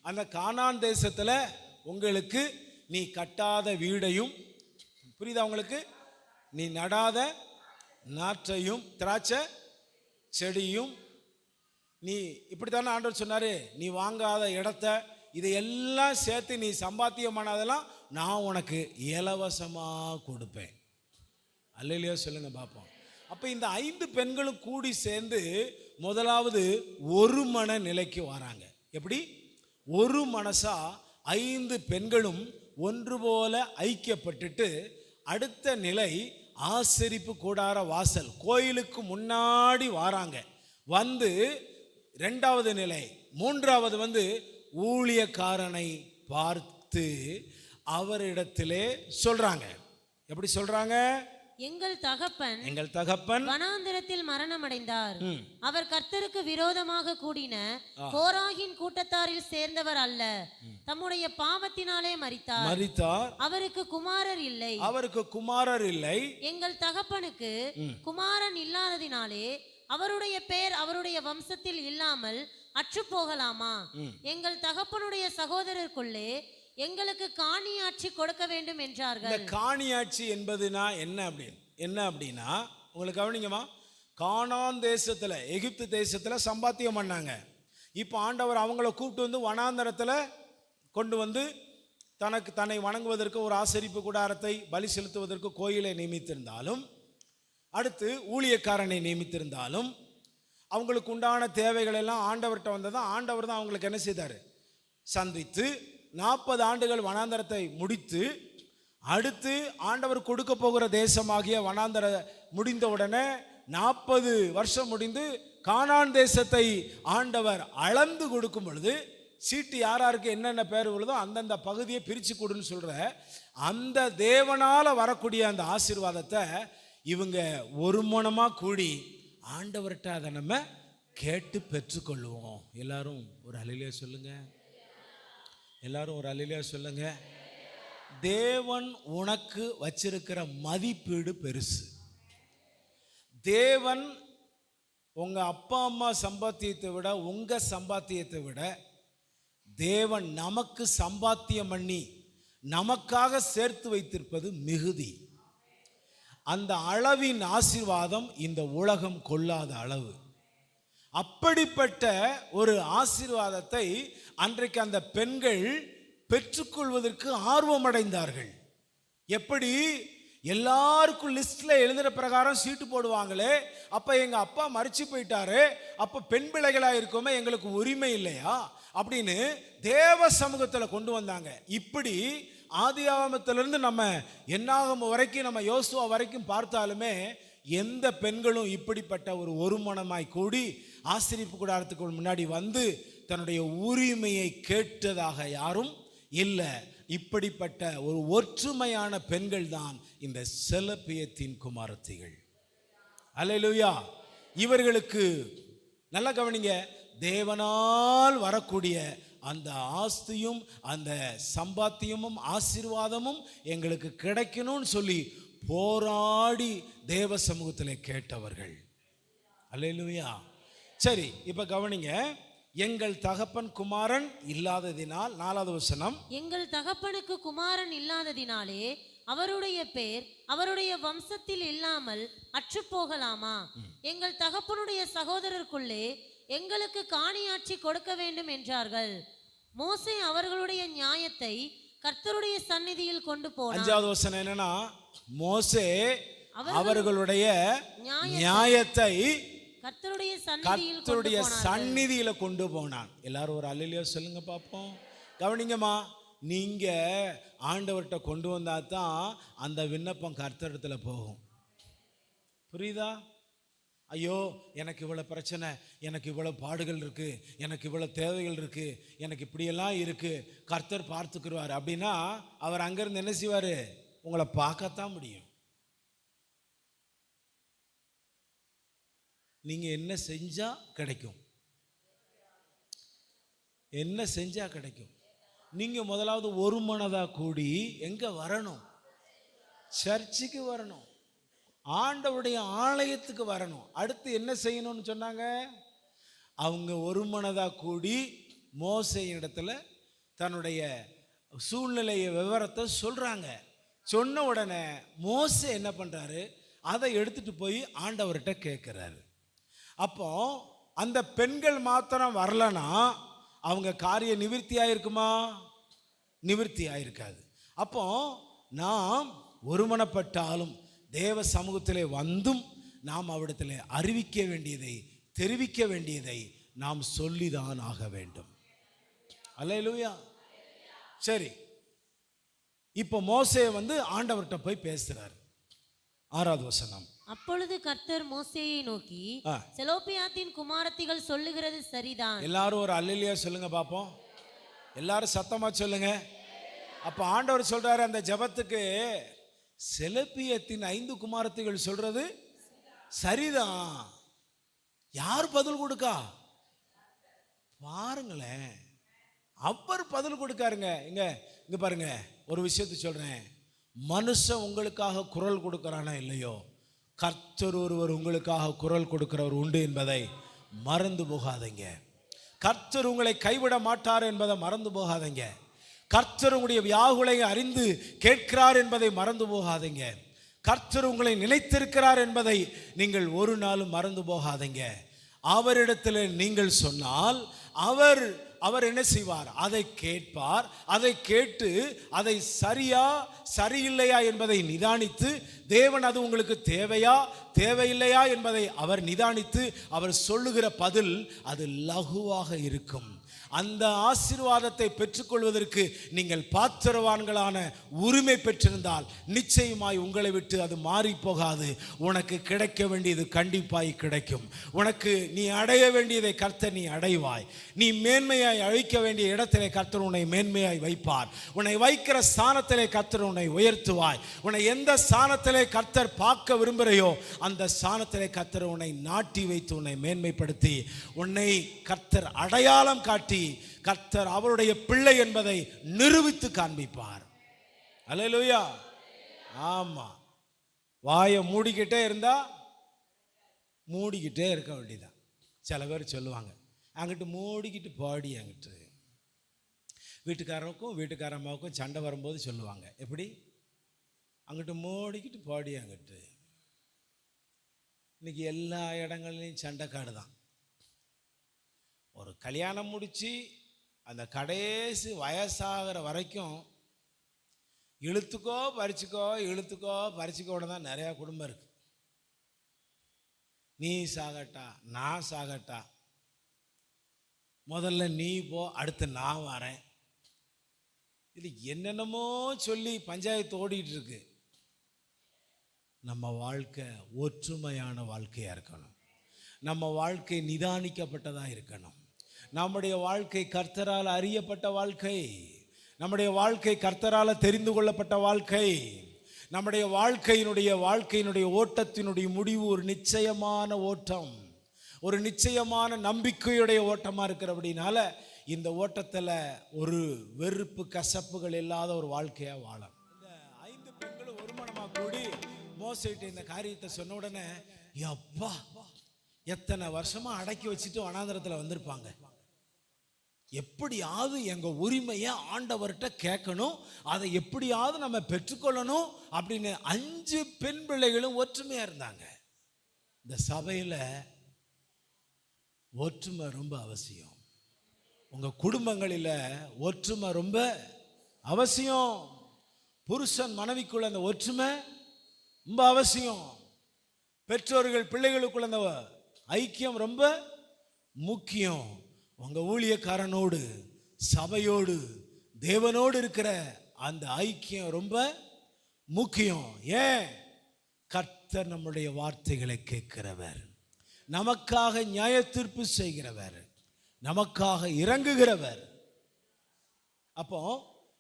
அந்த கானான் தேசத்தில் உங்களுக்கு நீ கட்டாத வீடையும், புரியுதா உங்களுக்கு, நீ நடாத நாற்றையும் திராட்சை செடியும், நீ இப்படித்தானே ஆண்டவர் சொன்னார், நீ வாங்காத இடத்த இதையெல்லாம் சேர்த்து நீ சம்பாத்தியம் பண்ணாதெல்லாம் நான் உனக்கு இலவசமாக கொடுப்பேன். அல்லேலூயா சொல்லுங்க பார்ப்போம். அப்போ இந்த 5 பெண்களும் கூடி சேர்ந்து முதலாவது ஒரு மன நிலைக்கு வராங்க. எப்படி? ஒரு மனசா 5 பெண்களும் ஒன்று போல ஐக்கியப்பட்டுட்டு, அடுத்த நிலை ஆசரிப்பு கூடார வாசல் கோயிலுக்கு முன்னாடி வராங்க. வந்து 2வது நிலை, 3வது ஊழியக்காரனை பார்த்து அவரிடத்திலே சொல்றாங்க. எப்படி சொல்றாங்க? எங்கள் தகப்பன் வனாந்திரத்தில் மரணமடைந்தார். அவர் கர்த்தருக்கு விரோதமாக கூடின கோராகின் கூட்டத்தாரில் சேர்ந்தவர் அல்ல. தம்முடைய பாவத்தினாலே மரித்தார். அவருக்கு குமாரர் இல்லை. எங்கள் தகப்பனுக்கு குமாரன் இல்லாததினாலே அவருடைய பெயர் அவருடைய வம்சத்தில் இல்லாமல் அற்று போகலாமா? எங்கள் தகப்பனுடைய சகோதரருக்குள்ளே எங்களுக்கு காணியாட்சி கொடுக்க வேண்டும் என்றார்கள். இந்த காணியாட்சி என்பதுனா என்ன அப்படின்னா, உங்களுக்கு கவனிங்கம்மா, கானான் தேசத்துல, எகிப்து தேசத்துல சம்பாத்தியம் பண்ணாங்க. இப்போ ஆண்டவர் அவங்கள கூப்பிட்டு வந்து வனாந்தரத்துல கொண்டு வந்து தன்னை வணங்குவதற்கு ஒரு ஆசரிப்பு கூடாரத்தை, பலி செலுத்துவதற்கு கோயிலை நியமித்திருந்தாலும், அடுத்து ஊழியக்காரனை நியமித்திருந்தாலும், அவங்களுக்கு உண்டான தேவைகள் எல்லாம் ஆண்டவர்கிட்ட வந்ததான். ஆண்டவர் தான் அவங்களுக்கு என்ன செய்தார்? சந்தித்து 40 ஆண்டுகள் வனாந்தரத்தை முடித்து, அடுத்து ஆண்டவர் கொடுக்க போகிற தேசமாகிய வனாந்தர முடிந்த உடனே 40 வருஷம் முடிந்து கானான் தேசத்தை ஆண்டவர் அளந்து கொடுக்கும் பொழுது, சீட்டு யாராருக்கு என்னென்ன பேர் உள்ளதோ அந்தந்த பகுதியை பிரித்து கொடுன்னு சொல்ற அந்த தேவனால வரக்கூடிய அந்த ஆசீர்வாதத்தை இவங்க ஒரு மனமாக கூடி ஆண்டவர்கிட்ட அதை நம்ம கேட்டு பெற்றுக்கொள்வோம். எல்லாரும் ஒரு அல்லேலூயா சொல்லுங்க. எல்லாரும் ஒரு அல்லேலூயா சொல்லுங்க. தேவன் உனக்கு வச்சிருக்கிற மதிப்பீடு பெருசு. தேவன் உங்க அப்பா அம்மா சம்பாத்தியத்தை விட, உங்க சம்பாத்தியத்தை விட தேவன் நமக்கு சம்பாத்தியம் பண்ணி நமக்காக சேர்த்து வைத்திருப்பது மிகுதி. அந்த அளவின் ஆசீர்வாதம் இந்த உலகம் கொள்ளாத அளவு. அப்படிப்பட்ட ஒரு ஆசீர்வாதத்தை அன்றைக்கு அந்த பெண்கள் பெற்றுக்கொள்வதற்கு ஆர்வம் அடைந்தார்கள். எப்படி? எல்லாருக்கும் லிஸ்ட்ல எழுதுற பிரகாரம் சீட்டு போடுவாங்களே, அப்ப எங்க அப்பா மரிச்சு போயிட்டாரு, அப்ப பெண் பிள்ளைகளா இருக்கோமே, எங்களுக்கு உரிமை இல்லையா அப்படின்னு தேவ சமூகத்தில் கொண்டு வந்தாங்க. இப்படி ஆதியாகமத்திலிருந்து நம்ம என்னாகும் வரைக்கும், நம்ம யோசுவா வரைக்கும் பார்த்தாலுமே எந்த பெண்களும் இப்படிப்பட்ட ஒரு மனமாய் கூடி ஆசரிப்பு கூடாரத்துக்கு முன்னாடி வந்து தன்னுடைய உரிமையை கேட்டதாக யாரும் இல்லை. இப்படிப்பட்ட ஒரு ஒற்றுமையான பெண்கள் தான் இந்த செலப்பியத்தின் குமாரத்திகள். அல்லேலூயா. இவர்களுக்கு நல்ல கவனிங்க, தேவனால் வரக்கூடிய அந்த ஆஸ்தியும் அந்த சம்பாத்தியமும் ஆசீர்வாதமும் எங்களுக்கு கிடைக்கணும்னு சொல்லி போராடி தேவ சமூகத்தில் கேட்டவர்கள். அல்லேலூயா. சரி, இப்ப கவனிங்க. எங்கள் தகப்பன் குமாரன் இல்லாததினால், 4வது வசனம், எங்கள் தகப்பனுக்கு குமாரன் இல்லாததினாலே அவருடைய பேர் அவருடைய வம்சத்தில் இல்லாமல் அற்று போகலாமா? எங்கள் தகப்பனுடைய சகோதரருக்குள்ளே எங்களுக்கு காணியாட்சி கொடுக்க வேண்டும் என்றார்கள். மோசே அவர்களுடைய நியாயத்தை கர்த்தருடைய சந்நிதியில் கொண்டு போனார். 5வது வசனம் என்னன்னா, மோசே அவர்களுடைய நியாயத்தை கர்த்தருடைய சந்நிதியில கொண்டு போனான். எல்லாரும் ஒரு அல்லேலூயா சொல்லுங்க பாப்போம். கவனிங்கம்மா, நீங்க ஆண்டவர்கிட்ட கொண்டு வந்தா தான் அந்த விண்ணப்பம் கர்த்தரிடத்துல போகும். புரியுதா? ஐயோ, எனக்கு இவ்வளோ பிரச்சனை, எனக்கு இவ்வளோ பாடுகள் இருக்கு, எனக்கு இவ்வளோ தேவைகள் இருக்கு, எனக்கு இப்படியெல்லாம் இருக்கு, கர்த்தர் பார்த்துக்குருவார் அப்படின்னா அவர் அங்கிருந்து என்ன செய்வார்? உங்களை பார்க்கத்தான் முடியும். நீங்க என்ன செஞ்சா கிடைக்கும்? என்ன செஞ்சா கிடைக்கும்? நீங்க முதலாவது ஒரு மனதா கூடி எங்க வரணும்? சர்ச்சுக்கு வரணும், ஆண்டவருடைய ஆலயத்துக்கு வரணும். அடுத்து என்ன செய்யணும்னு சொன்னாங்க? அவங்க ஒரு மனதா கூடி மோசேயின் இடத்துல தன்னுடைய சூழ்நிலைய விவரத்தை சொல்றாங்க. சொன்ன உடனே மோசே என்ன பண்றாரு? அதை எடுத்துட்டு போய் ஆண்டவர்கிட்ட கேட்கிறாரு. அப்போ அந்த பெண்கள் மாத்திரம் வரலனா அவங்க காரிய நிவர்த்தி ஆயிருக்குமா? நிவர்த்தி ஆயிருக்காது. அப்போ நாம் ஒருமனப்பட்டாலும் தேவ சமூகத்திலே வந்தும் நாம் அவிடத்தில் அறிவிக்க வேண்டியதை தெரிவிக்க வேண்டியதை நாம் சொல்லிதான் ஆக வேண்டும். அல்லேலூயா. சரி, இப்போ மோசே ஆண்டவர்கிட்ட போய் பேசுறார். 6வது வசனம். அப்பொழுது கர்த்தர் மோசேயை நோக்கி, செலோப்பியாத்தின் குமாரத்திகள் சொல்லுகிறது சரிதான். எல்லாரும் ஒரு அல்லேலூயா சொல்லுங்க பாப்போம். எல்லாரும் சத்தமா சொல்லுங்க. அப்ப ஆண்டவர் சொல்றாரு அந்த ஜெபத்துக்கு, செலோப்பியத்தின் 5 குமாரத்திகள் சொல்றது சரிதான். யார் பதில் கொடுக்கா பாருங்களேன். அவர் பதில் கொடுக்காருங்க. இங்க பாருங்க, ஒரு விஷயத்தை சொல்றேன். மனுஷன் உங்களுக்காக குரல் கொடுக்கறானா இல்லையோ, கர்த்தர் ஒருவர் உங்களுக்காக குரல் கொடுக்கிறவர் உண்டு என்பதை மறந்து போகாதீங்க. கர்த்தர் உங்களை கைவிட மாட்டார் என்பதை மறந்து போகாதீங்க. கர்த்தர் உங்களுடைய வியாகுலை அறிந்து கேட்கிறார் என்பதை மறந்து போகாதீங்க. கர்த்தர் உங்களை நினைத்திருக்கிறார் என்பதை நீங்கள் ஒரு நாளும் மறந்து போகாதீங்க. அவரிடத்தில் நீங்கள் சொன்னால் அவர் என்ன செய்வார்? அதை கேட்பார். அதை கேட்டு அதை சரியா சரியில்லையா என்பதை நிதானித்து, தேவன் அது உங்களுக்கு தேவையா தேவையில்லையா என்பதை அவர் நிதானித்து அவர் சொல்லுகிற பதில் அது லகுவாக இருக்கும். அந்த ஆசீர்வாதத்தை பெற்றுக்கொள்வதற்கு நீங்கள் பாத்திரவான்களான உரிமை பெற்றிருந்தால் நிச்சயமாய் உங்களை விட்டு அது மாறி போகாது. உனக்கு கிடைக்க வேண்டியது கண்டிப்பாய் கிடைக்கும். உனக்கு நீ அடைய வேண்டியதை கர்த்தர் நீ அடைவாய். நீ மேன்மையாய் அழிக்க வேண்டிய இடத்திலே கர்த்தர் உன்னை மேன்மையாய் வைப்பார். உன்னை வைக்கிற ஸ்தானத்திலே கர்த்தர் உன்னை உயர்த்துவாய். உன்னை எந்த ஸ்தானத்திலே கர்த்தர் பார்க்க விரும்புகிறையோ அந்த ஸ்தானத்திலே கர்த்தர் உன்னை நாட்டி வைத்து உன்னை மேன்மைப்படுத்தி உன்னை கர்த்தர் அடையாளம் காட்டி கர்த்தர் அவருடைய பிள்ளை என்பதை நிரூபித்து காண்பிப்பார். அல்லேலூயா. ஆமா, வாயை மூடிக்கிட்டே இருந்தா மூடிக்கிட்டே இருக்க வேண்டியதான். சில பேர் சொல்லுவாங்க, அங்கிட்டு மூடிக்கிட்டு பாடி. அங்கிட்டு வீட்டுக்காரருக்கும் வீட்டுக்காரம்மாவுக்கும் சண்டை வரும்போது சொல்லுவாங்க, எப்படி? அங்கிட்டு மூடிக்கிட்டு பாடி. அங்கிட்டு இன்னைக்கு எல்லா இடங்கள்லையும் சண்டைக்காடு தான். ஒரு கல்யாணம் முடித்து அந்த கடைசி வயசாகிற வரைக்கும் இழுத்துக்கோ பறிச்சுக்கோன்னு தான் நிறையா குடும்பம் இருக்கு. நீ சாகட்டா நான் சாகட்டா, முதல்ல நீ போ, அடுத்து நான் வரேன். இது என்னென்னமோ சொல்லி பஞ்சாயத்து ஓடிட்டு இருக்கு. நம்ம வாழ்க்கை ஒற்றுமையான வாழ்க்கையாக இருக்கணும். நம்ம வாழ்க்கை நிதானிக்கப்பட்டதாக இருக்கணும். நம்முடைய வாழ்க்கை கர்த்தரால் அறியப்பட்ட வாழ்க்கை. நம்முடைய வாழ்க்கை கர்த்தரால் தெரிந்து கொள்ளப்பட்ட வாழ்க்கை. நம்முடைய வாழ்க்கையினுடைய ஓட்டத்தினுடைய முடிவு ஒரு நிச்சயமான ஓட்டம், ஒரு நிச்சயமான நம்பிக்கையுடைய ஓட்டமாக இருக்கிறபடினால இந்த ஓட்டத்தில் ஒரு வெறுப்பு கசப்புகள் இல்லாத ஒரு வாழ்க்கையாக வாழணும். இந்த 5 பெண்களும் ஒரு மனமாக கூடி மோசேட்ட இந்த காரியத்தை சொன்ன உடனே, அப்பா எத்தனை வருஷமா அடக்கி வச்சுட்டு வனாந்தரத்தில் வந்திருப்பாங்க. எப்படியாவது எங்க உரிமையை ஆண்டவர்கிட்ட கேட்கணும், அதை எப்படியாவது நம்ம பெற்றுக்கொள்ளணும் அப்படின்னு 5 பெண் பிள்ளைகளும் ஒற்றுமையா இருந்தாங்க. இந்த சபையில் ஒற்றுமை ரொம்ப அவசியம். உங்க குடும்பங்களில் ஒற்றுமை ரொம்ப அவசியம். புருஷன் மனைவிக்குள்ள அந்த ஒற்றுமை ரொம்ப அவசியம். பெற்றோர்கள் பிள்ளைகளுக்குள்ள அந்த ஐக்கியம் ரொம்ப முக்கியம். உங்க ஊழியக்காரனோடு, சபையோடு, தேவனோடு இருக்கிற அந்த ஐக்கியம் ரொம்ப முக்கியம். ஏன்? கர்த்தர் நம்முடைய வார்த்தைகளை கேட்கிறவர், நமக்காக நியாய தீர்ப்பு செய்கிறவர், நமக்காக இறங்குகிறவர். அப்போ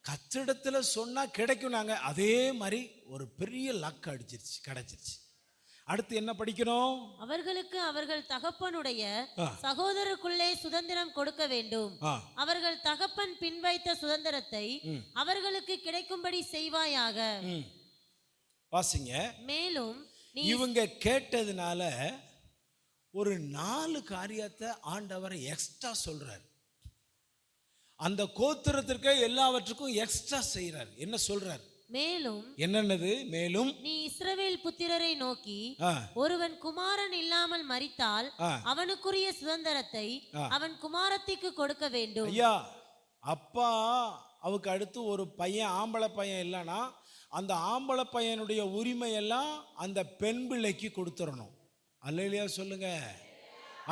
கர்த்தரிடத்துல சொன்னா கிடைக்கும். நாங்க அதே மாதிரி ஒரு பெரிய லக் கிடைச்சிருச்சு. அடுத்து என்ன படிக்கணும்? அவர்களுக்கு அவர்கள் தகப்பனுடைய சகோதரருக்குள்ளே சுதந்திரம் கொடுக்க வேண்டும். அவர்கள் தகப்பன் பின்வைத்த சுதந்திரத்தை அவர்களுக்கு கிடைக்கும்படி செய்வாயாக. வாசிங்க. மேலும் இவங்க கேட்டதுனால ஒரு 4 காரியத்தை ஆண்டவர் எக்ஸ்ட்ரா சொல்றார். அந்த கோத்திரத்திற்கு எல்லாவற்றுக்கும் எக்ஸ்ட்ரா செய்யறார். என்ன சொல்றார்? மேலும் என்னன்னது? மேலும் நீ இஸ்ரவேல் புத்திரரை நோக்கி, ஒருவன் குமாரன் இல்லாமல் மரித்தால் அவனுக்குரிய சுதந்திரத்தை அவன் குமாரத்திற்கு கொடுக்க வேண்டும். ஐயா, அப்பா அவருக்கு அடுத்து ஒரு பையன், ஆம்பளை பையன் இல்லைன்னா அந்த ஆம்பளை பையனுடைய உரிமை எல்லாம் அந்த பெண் பிள்ளைக்கு கொடுத்துடணும். அல்லேலூயா சொல்லுங்க.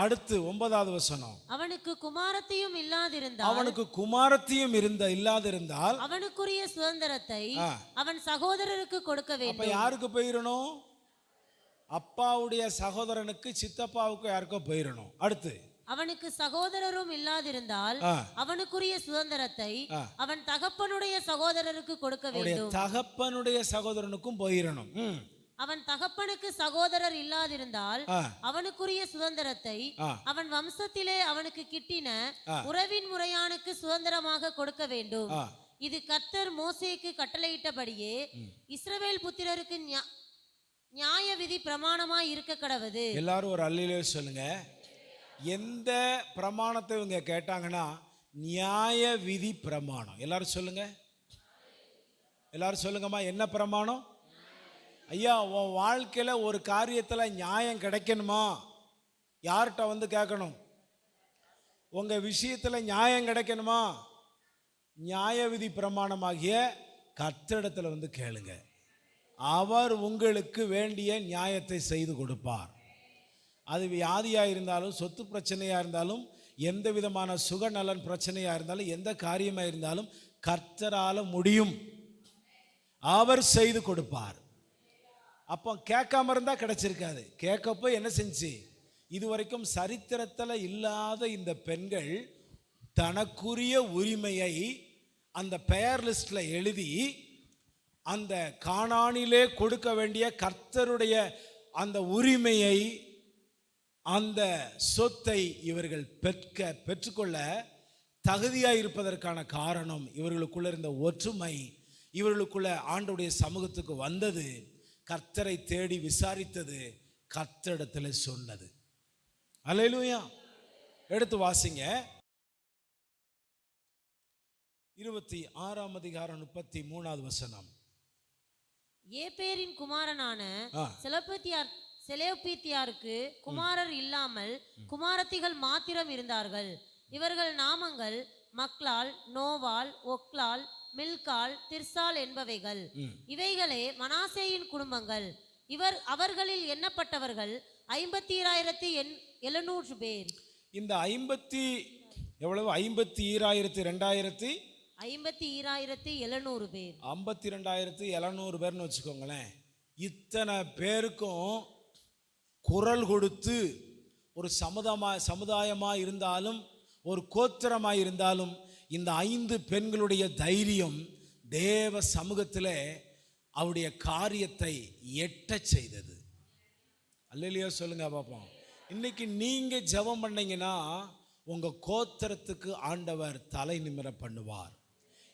அடுத்து 9வது வசனம். அவனுக்கு குமாரத்தியும் இல்லாதிருந்தால் அவனுக்கு குமாரத்தியும் இல்லாதிருந்தால் அவனுக்குரிய சுதந்திரத்தை ஆ. அவன் சகோதரருக்கு கொடுக்க அப்ப வேண்டும். யாருக்கு போயிடணும்? அப்பாவுடைய சகோதரனுக்கு, சித்தப்பாவுக்கு, யாருக்கோ போயிடணும். அடுத்து அவனுக்கு சகோதரரும் இல்லாதிருந்தால் ஆ. அவனுக்குரிய சுதந்திரத்தை ஆ. அவன் தகப்பனுடைய சகோதரருக்கு கொடுக்க அவருடைய வேண்டும். தகப்பனுடைய சகோதரனுக்கும் போயிடணும். அவன் தகப்பனுக்கு சகோதரர் இல்லாதிருந்தால் ஆ. அவனுக்குரிய சுதந்திரத்தை ஆ. அவன் வம்சத்திலே அவனுக்கு கிட்டின ஆ. உறவின் முறையானுக்கு சுதந்திரமாக கொடுக்க வேண்டும். ஆ. இது கர்த்தர் மோசேக்கு கட்டளையிட்டபடியே இஸ்ரவேல் புத்திரருக்கு நியாய விதி பிரமாணமாய் இருக்க கடவது. எல்லாரும் ஒரு அல்லேலூயா சொல்லுங்க. எந்த பிரமாணத்தை இவங்க கேட்டாங்கன்னா நியாய விதி பிரமாணம். எல்லாரும் சொல்லுங்க. எல்லாரும் சொல்லுங்கம்மா, என்ன பிரமாணம்? ஐயா, உன் வாழ்க்கையில ஒரு காரியத்துல நியாயம் கிடைக்கணுமா? யார்கிட்ட வந்து கேட்கணும்? உங்க விஷயத்துல நியாயம் கிடைக்கணுமா? நியாய விதி பிரமாணமாகிய கர்த்தரிடத்துல வந்து கேளுங்க. அவர் உங்களுக்கு வேண்டிய நியாயத்தை செய்து கொடுப்பார். அது வியாதியாக இருந்தாலும், சொத்து பிரச்சனையாக இருந்தாலும், எந்த விதமான சுகநலன் பிரச்சனையாக இருந்தாலும், எந்த காரியமாக இருந்தாலும் கர்த்தரால முடியும். அவர் செய்து கொடுப்பார். அப்போ கேட்காம இருந்தால் கிடைச்சிருக்காது. கேட்கப்போ என்ன செஞ்சு, இதுவரைக்கும் சரித்திரத்தில் இல்லாத இந்த பெண்கள் தனக்குரிய உரிமையை அந்த பெயர் லிஸ்டில் எழுதி அந்த கானானிலே கொடுக்க வேண்டிய கர்த்தருடைய அந்த உரிமையை, அந்த சொத்தை இவர்கள் பெற்றுக்கொள்ள தகுதியாக இருப்பதற்கான காரணம் இவர்களுக்குள்ள இருந்த ஒற்றுமை, இவர்களுக்குள்ள ஆண்டவருடைய சமூகத்துக்கு வந்தது, கர்த்தரை தேடி விசாரித்தது, கர்த்தரிடத்தில் சொன்னது. அல்லேலூயா. எடுத்து வாசிங்க. 26ஆம் அதிகாரம் 33வது வசனம். ஏபேரின் குமாரனான செலோப்பித்தியாருக்கு குமாரர் இல்லாமல் குமாரத்திகள் மாத்திரம் இருந்தார்கள். இவர்கள் நாமங்கள் மக்லால், நோவால், ஒக்லால், மில்கால், திர்சால் என்பவைகள். இவைகளே மனாசேயின் குடும்பங்கள். அவர்களில் எண்ணப்பட்டவர்கள் 52,700 பேர். இந்த 52,700 பேர். 52,700 பேர்னு வச்சுக்கோங்களேன். இத்தனை பேருக்கும் குரல் கொடுத்து ஒரு சமுதாயமாக இருந்தாலும், ஒரு கோத்திரமாக இருந்தாலும், இந்த 5 பெண்களுடைய தைரியம் தேவ சமூகத்தில் அவருடைய காரியத்தை எட்டச் செய்தது. அல்லேலூயா சொல்லுங்க பாப்போம். இன்னைக்கு நீங்க ஜெபம் பண்ணீங்கன்னா உங்க கோத்திரத்துக்கு ஆண்டவர் தலை நிமிர பண்ணுவார்.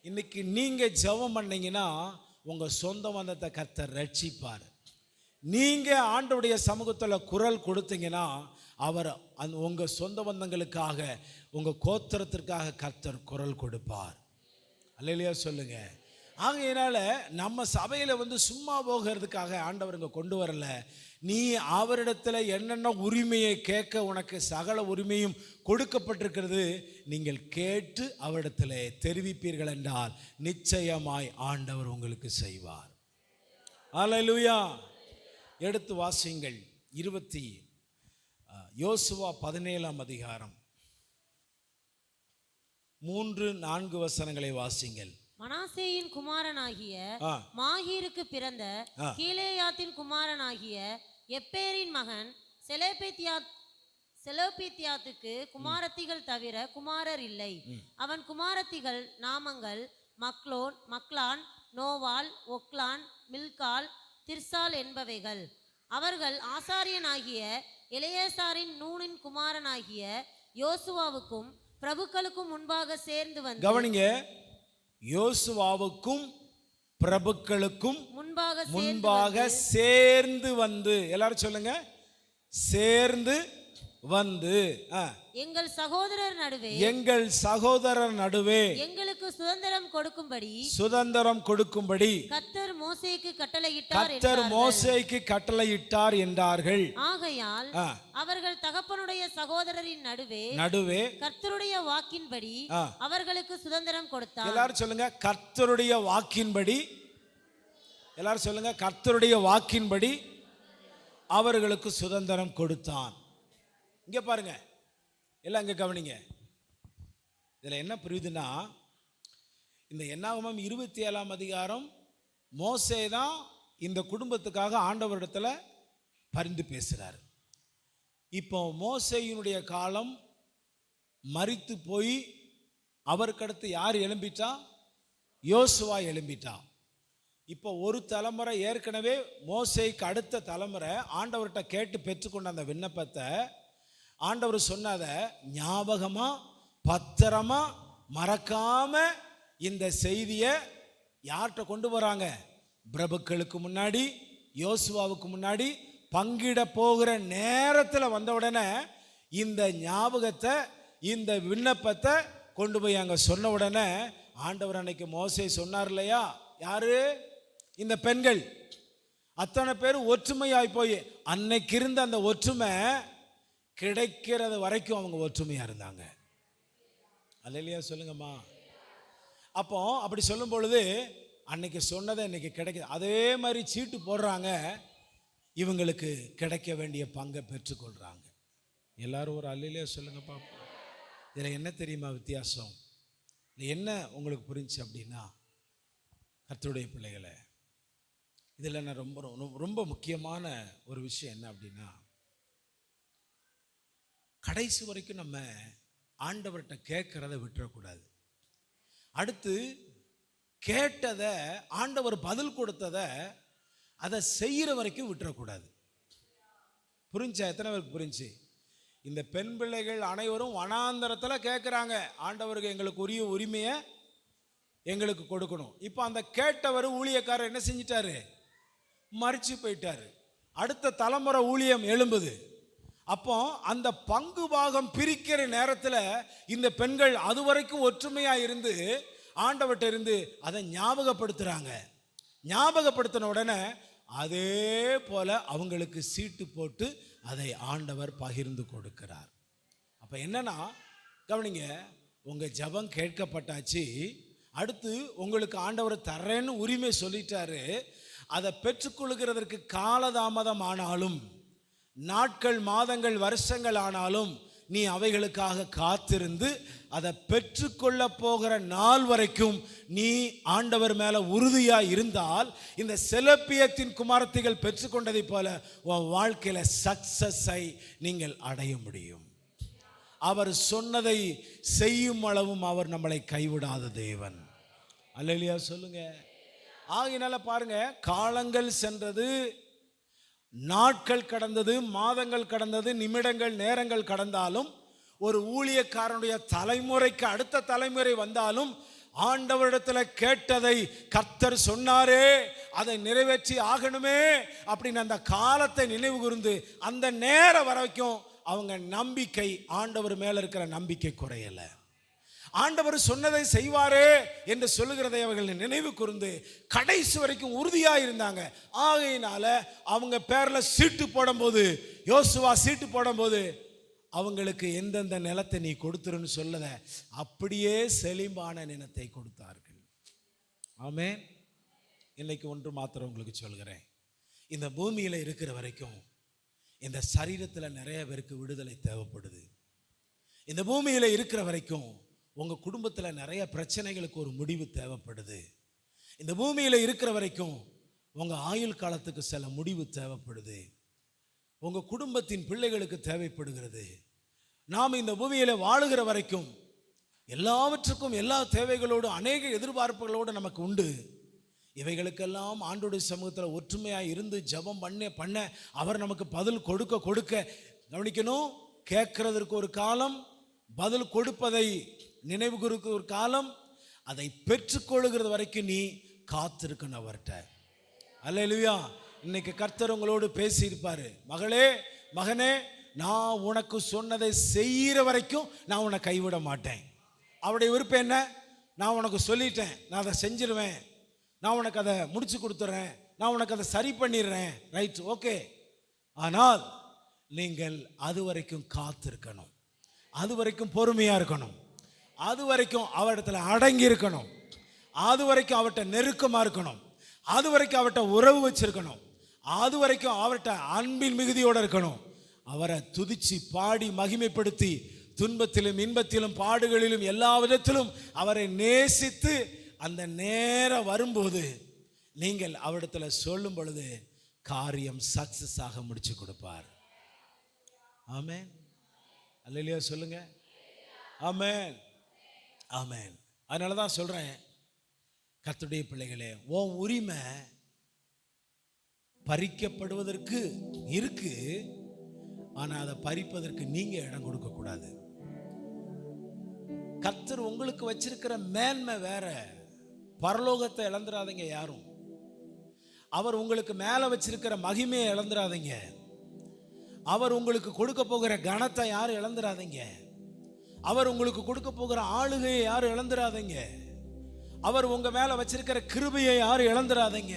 இன்னைக்கு நீங்க ஜெபம் பண்ணீங்கன்னா உங்க சொந்த பந்தத்தை கர்த்தர் ரட்சிப்பார். நீங்க ஆண்டவருடைய சமூகத்தில் குரல் கொடுத்தீங்கன்னா அவர் உங்க சொந்த பந்தங்களுக்காக, உங்க கோத்திரத்திற்காக கர்த்தர் குரல் கொடுப்பார். அல்லேலூயா சொல்லுங்க. ஆகையினால நம்ம சபையில வந்து சும்மா போகிறதுக்காக ஆண்டவர் இங்க கொண்டு வரல. நீ அவரிடத்துல என்னென்ன உரிமையை கேட்க உனக்கு சகல உரிமையும் கொடுக்கப்பட்டிருக்கிறது. நீங்கள் கேட்டு அவரிடத்துல தெரிவிப்பீர்கள் என்றால் நிச்சயமாய் ஆண்டவர் உங்களுக்கு செய்வார். அல்லேலூயா. எடுத்து வாசியுங்கள். யோசுவா 17ஆம் அதிகாரம் 3-4 வசனங்களை வாசிங்கள். மனாசேயின் குமாரனாகிய மாகீருக்கு பிறந்த கீலேயாத்தின் குமாரனாகிய எப்பேரின் மகன் செலோப்பித்தியாத்துக்கு குமாரத்திகள் தவிர குமாரர் இல்லை. அவன் குமாரத்திகள் நாமங்கள் மக்லோன், மக்லான், நோவால், ஒக்லான், மில்கால், திர்சால் என்பவைகள். அவர்கள் ஆசாரியனாகிய எலெயாசாரின் நூனின் குமாரனாகிய யோசுவாவுக்கும் பிரபுக்களுக்கும் முன்பாக சேர்ந்து வந்து. கவனிங்க. யோசுவாவுக்கும் பிரபுக்களுக்கும் முன்பாக சேர்ந்து வந்து. எல்லாரும் சொல்லுங்க. சேர்ந்து வந்து. எங்கள் சகோதரர் நடுவே எங்களுக்கு சுதந்திரம் கொடுக்கும்படி கர்த்தர் மோசேக்கு கட்டளையிட்டார் என்றார்கள். ஆகையால் அவர்கள் தகப்பனுடைய சகோதரரின் நடுவே கர்த்தருடைய வாக்கின்படி அவர்களுக்கு சுதந்திரம் கொடுத்தார். எல்லாரும் சொல்லுங்க. கர்த்தருடைய வாக்கின்படி. எல்லாரும் சொல்லுங்க. கர்த்தருடைய வாக்கின்படி அவர்களுக்கு சுதந்திரம் கொடுத்தான். இங்கே பாருங்க, எல்லாம் இங்கே கவனிங்க. இதில் என்ன புரியுதுன்னா, இந்த என்னாகமம் 27ஆம் அதிகாரம் மோசே தான் இந்த குடும்பத்துக்காக ஆண்டவரிடத்தில் பரிந்து பேசுகிறார். இப்போ மோசேயினுடைய காலம் மரித்து போய் அவருக்கடுத்து யார் எழும்பிட்டா? யோசுவா எழும்பிட்டா. இப்போ ஒரு தலைமுறை ஏற்கனவே மோசேக்கு அடுத்த தலைமுறை ஆண்டவர்கிட்ட கேட்டு பெற்றுக்கொண்ட அந்த விண்ணப்பத்தை ஆண்டவர் சொன்னதை ஞாபகமா பத்திரமா மறக்காம இந்த செய்தியை யார்கிட்ட கொண்டு வராங்க? பிரபுக்களுக்கு முன்னாடி, யோசுவாவுக்கு முன்னாடி பங்கிட போகிற நேரத்தில் வந்த உடனே இந்த ஞாபகத்தை, இந்த விண்ணப்பத்தை கொண்டு போய் அங்கே சொன்ன உடனே ஆண்டவர் அன்னைக்கு மோசே சொன்னார் இல்லையா, யாரு? இந்த பெண்கள் அத்தனை பேர் ஒற்றுமையாய் போய் அன்னைக்கு இருந்த அந்த ஒற்றுமை கிடைக்கிறது வரைக்கும் அவங்க ஒற்றுமையா இருந்தாங்க. அல்லேலூயா சொல்லுங்கம்மா. அப்போ அப்படி சொல்லும் பொழுது அன்னைக்கு சொன்னதை இன்னைக்கு கிடைக்குது. அதே மாதிரி சீட்டு போடுறாங்க, இவங்களுக்கு கிடைக்க வேண்டிய பங்கை பெற்றுக்கொள்றாங்க. எல்லாரும் ஒரு அல்லேலூயா சொல்லுங்க பாப்போம். இதில் என்ன தெரியுமா வித்தியாசம்? என்ன உங்களுக்கு புரிஞ்சு அப்படின்னா, கர்த்தருடைய பிள்ளைகளை, இதில் நான் ரொம்ப ரொம்ப முக்கியமான ஒரு விஷயம் என்ன அப்படின்னா, கடைசி வரைக்கும் நம்ம ஆண்டவர்கிட்ட கேட்கறத விட்டுறக்கூடாது. அடுத்து கேட்டதை, ஆண்டவர் பதில் கொடுத்ததை அதை செய்கிற வரைக்கும் விட்டுறக்கூடாது. புரிஞ்சா? எத்தனை பேருக்கு புரிஞ்சு? இந்த பெண் பிள்ளைகள் அனைவரும் வனாந்தரத்தில் கேட்குறாங்க, ஆண்டவருக்கு எங்களுக்கு உரிய உரிமையை எங்களுக்கு கொடுக்கணும். இப்போ அந்த கேட்டவர் ஊழியக்காரர் என்ன செஞ்சிட்டாரு? மறிச்சு போயிட்டாரு. அடுத்த தலைமுறை ஊழியம் எழும்புது. அப்போ அந்த பங்கு பாகம் பிரிக்கிற நேரத்தில் இந்த பெண்கள் அது வரைக்கும் ஒற்றுமையாக இருந்து ஆண்டவர்கிட்ட இருந்து அதை ஞாபகப்படுத்துகிறாங்க. ஞாபகப்படுத்தின உடனே அதே போல அவங்களுக்கு சீட்டு போட்டு அதை ஆண்டவர் பகிர்ந்து கொடுக்கிறார். அப்போ என்னன்னா, கவனிங்க, உங்கள் ஜெபம் கேட்கப்பட்டாச்சு. அடுத்து உங்களுக்கு ஆண்டவர் தர்றேன்னு உரிமை சொல்லிட்டாரு. அதை பெற்றுக்கொள்கிறதற்கு காலதாமதம் ஆனாலும், நாட்கள் மாதங்கள் வருஷங்கள் ஆனாலும், நீ அவைகளுக்காக காத்திருந்து அதை பெற்றுக்கொள்ள போகிற நாள் வரைக்கும் நீ ஆண்டவர் மேல உறுதியா இருந்தால், இந்த செலப்பியத்தின் குமாரத்திகள் பெற்றுக்கொண்டதை போல உன் வாழ்க்கையில சக்சஸை நீங்கள் அடைய முடியும். அவர் சொன்னதை செய்யும் அளவும் அவர் நம்மளை கைவிடாத தேவன். அல்லேலூயா சொல்லுங்க. ஆகையினால பாருங்க, காலங்கள் சென்றது, நாட்கள் கடந்தது, மாதங்கள் கடந்தது, நிமிடங்கள் நேரங்கள் கடந்தாலும், ஒரு ஊழியக்காரனுடைய தலைமுறைக்கு அடுத்த தலைமுறை வந்தாலும், ஆண்டவரிடத்தில் கேட்டதை கர்த்தர் சொன்னாரே அதை நிறைவேற்றி ஆகணுமே அப்படின்னு அந்த காலத்தை நினைவு கூர்ந்து அந்த நேரம் வரைக்கும் அவங்க நம்பிக்கை, ஆண்டவர் மேல இருக்கிற நம்பிக்கை குறையல. ஆண்டவர் சொன்னதை செய்வாரே என்று சொல்லுகிறதை அவர்கள் நினைவு கூர்ந்து கடைசி வரைக்கும் உறுதியா இருந்தாங்க. ஆகையினால அவங்க பேர்ல சீட்டு போடும்போது, யோசுவா சீட்டு போடும்போது, அவங்களுக்கு எந்தெந்த நிலத்தை நீ கொடுத்துருன்னு சொல்லத அப்படியே செழிப்பான நிலத்தை கொடுத்தார்கள். ஆமென். இன்னைக்கு ஒன்று மாத்திரம் உங்களுக்கு சொல்கிறேன், இந்த பூமியில இருக்கிற வரைக்கும் இந்த சரீரத்தில் நிறைய பேருக்கு விடுதலை தேவைப்படுது. இந்த பூமியில இருக்கிற வரைக்கும் உங்க குடும்பத்தில் நிறைய பிரச்சனைகளுக்கு ஒரு முடிவு தேவைப்படுது. இந்த பூமியில இருக்கிற வரைக்கும் உங்க ஆயுள் காலத்துக்கு சில முடிவு தேவைப்படுது. உங்க குடும்பத்தின் பிள்ளைகளுக்கு தேவைப்படுகிறது. நாம் இந்த பூமியில வாழுகிற வரைக்கும் எல்லாவற்றுக்கும் எல்லா தேவைகளோடு அநேக எதிர்பார்ப்புகளோடு நமக்கு உண்டு. இவைகளுக்கெல்லாம் ஆண்டோடைய சமூகத்தில் ஒற்றுமையாக இருந்து ஜெபம் பண்ண அவர் நமக்கு பதில் கொடுக்க கவனிக்கணும். கேட்கறதற்கு ஒரு காலம், பதில் கொடுப்பதை நினைவு கூர்க்க ஒரு காலம், அதை பெற்றுக்கொள்கிறது வரைக்கும் நீ காத்திருக்கணும் அவர்கிட்ட. அல்லேலூயா. இன்னைக்கு கர்த்தர் உங்களோடு பேசியிருப்பாரு, மகளே மகனே, நான் உனக்கு சொன்னதை செய்கிற வரைக்கும் நான் உன்னை கைவிட மாட்டேன். அவருடைய விருப்பம் என்ன? நான் உனக்கு சொல்லிட்டேன், நான் அதை செஞ்சிருவேன், நான் உனக்கு அதை முடிச்சு கொடுத்துட்றேன், நான் உனக்கு அதை சரி பண்ணிடுறேன். Right, okay. ஆனால் நீங்கள் அது வரைக்கும் காத்திருக்கணும், அது வரைக்கும் பொறுமையா இருக்கணும், அது வரைக்கும் அவரிடத்துல அடங்கி இருக்கணும், அது வரைக்கும் அவர்கிட்ட நெருக்கமா இருக்கணும், அது வரைக்கும் அவர்கிட்ட உறவு வச்சிருக்கணும், அது வரைக்கும் அவர்கிட்ட அன்பின் மிகுதியோடு இருக்கணும். அவரை துதிச்சு பாடி மகிமைப்படுத்தி துன்பத்திலும் இன்பத்திலும் பாடுகளிலும் எல்லா விதத்திலும் அவரை நேசித்து அந்த நேரம் வரும்போது நீங்கள் அவரிடத்துல சொல்லும் பொழுது காரியம் சக்சஸ் ஆக முடிச்சு கொடுப்பார். ஆமென். அல்லேலூயா சொல்லுங்க. ஆமென். ஆமென். அதனால தான் சொல்றேன், கர்த்தருடைய பிள்ளைகளே, உன் உரிமை பறிக்கப்படுவதற்கு இருக்கு, ஆனா அதை பறிப்பதற்கு நீங்க இடம் கொடுக்க கூடாது. கர்த்தர் உங்களுக்கு வச்சிருக்கிற மேன்மை வேற. பரலோகத்தை இழந்துடாதீங்க யாரும். அவர் உங்களுக்கு மேல வச்சிருக்கிற மகிமையை இழந்துடாதீங்க. அவர் உங்களுக்கு கொடுக்க போகிற கனத்தை யாரும் இழந்துடாதீங்க. அவர் உங்களுக்கு கொடுக்க போகிற ஆளுகையை யாரும் இழந்துடாதீங்க. அவர் உங்க மேல வச்சிருக்கிற கிருபையை யாரும் இழந்துடாதீங்க.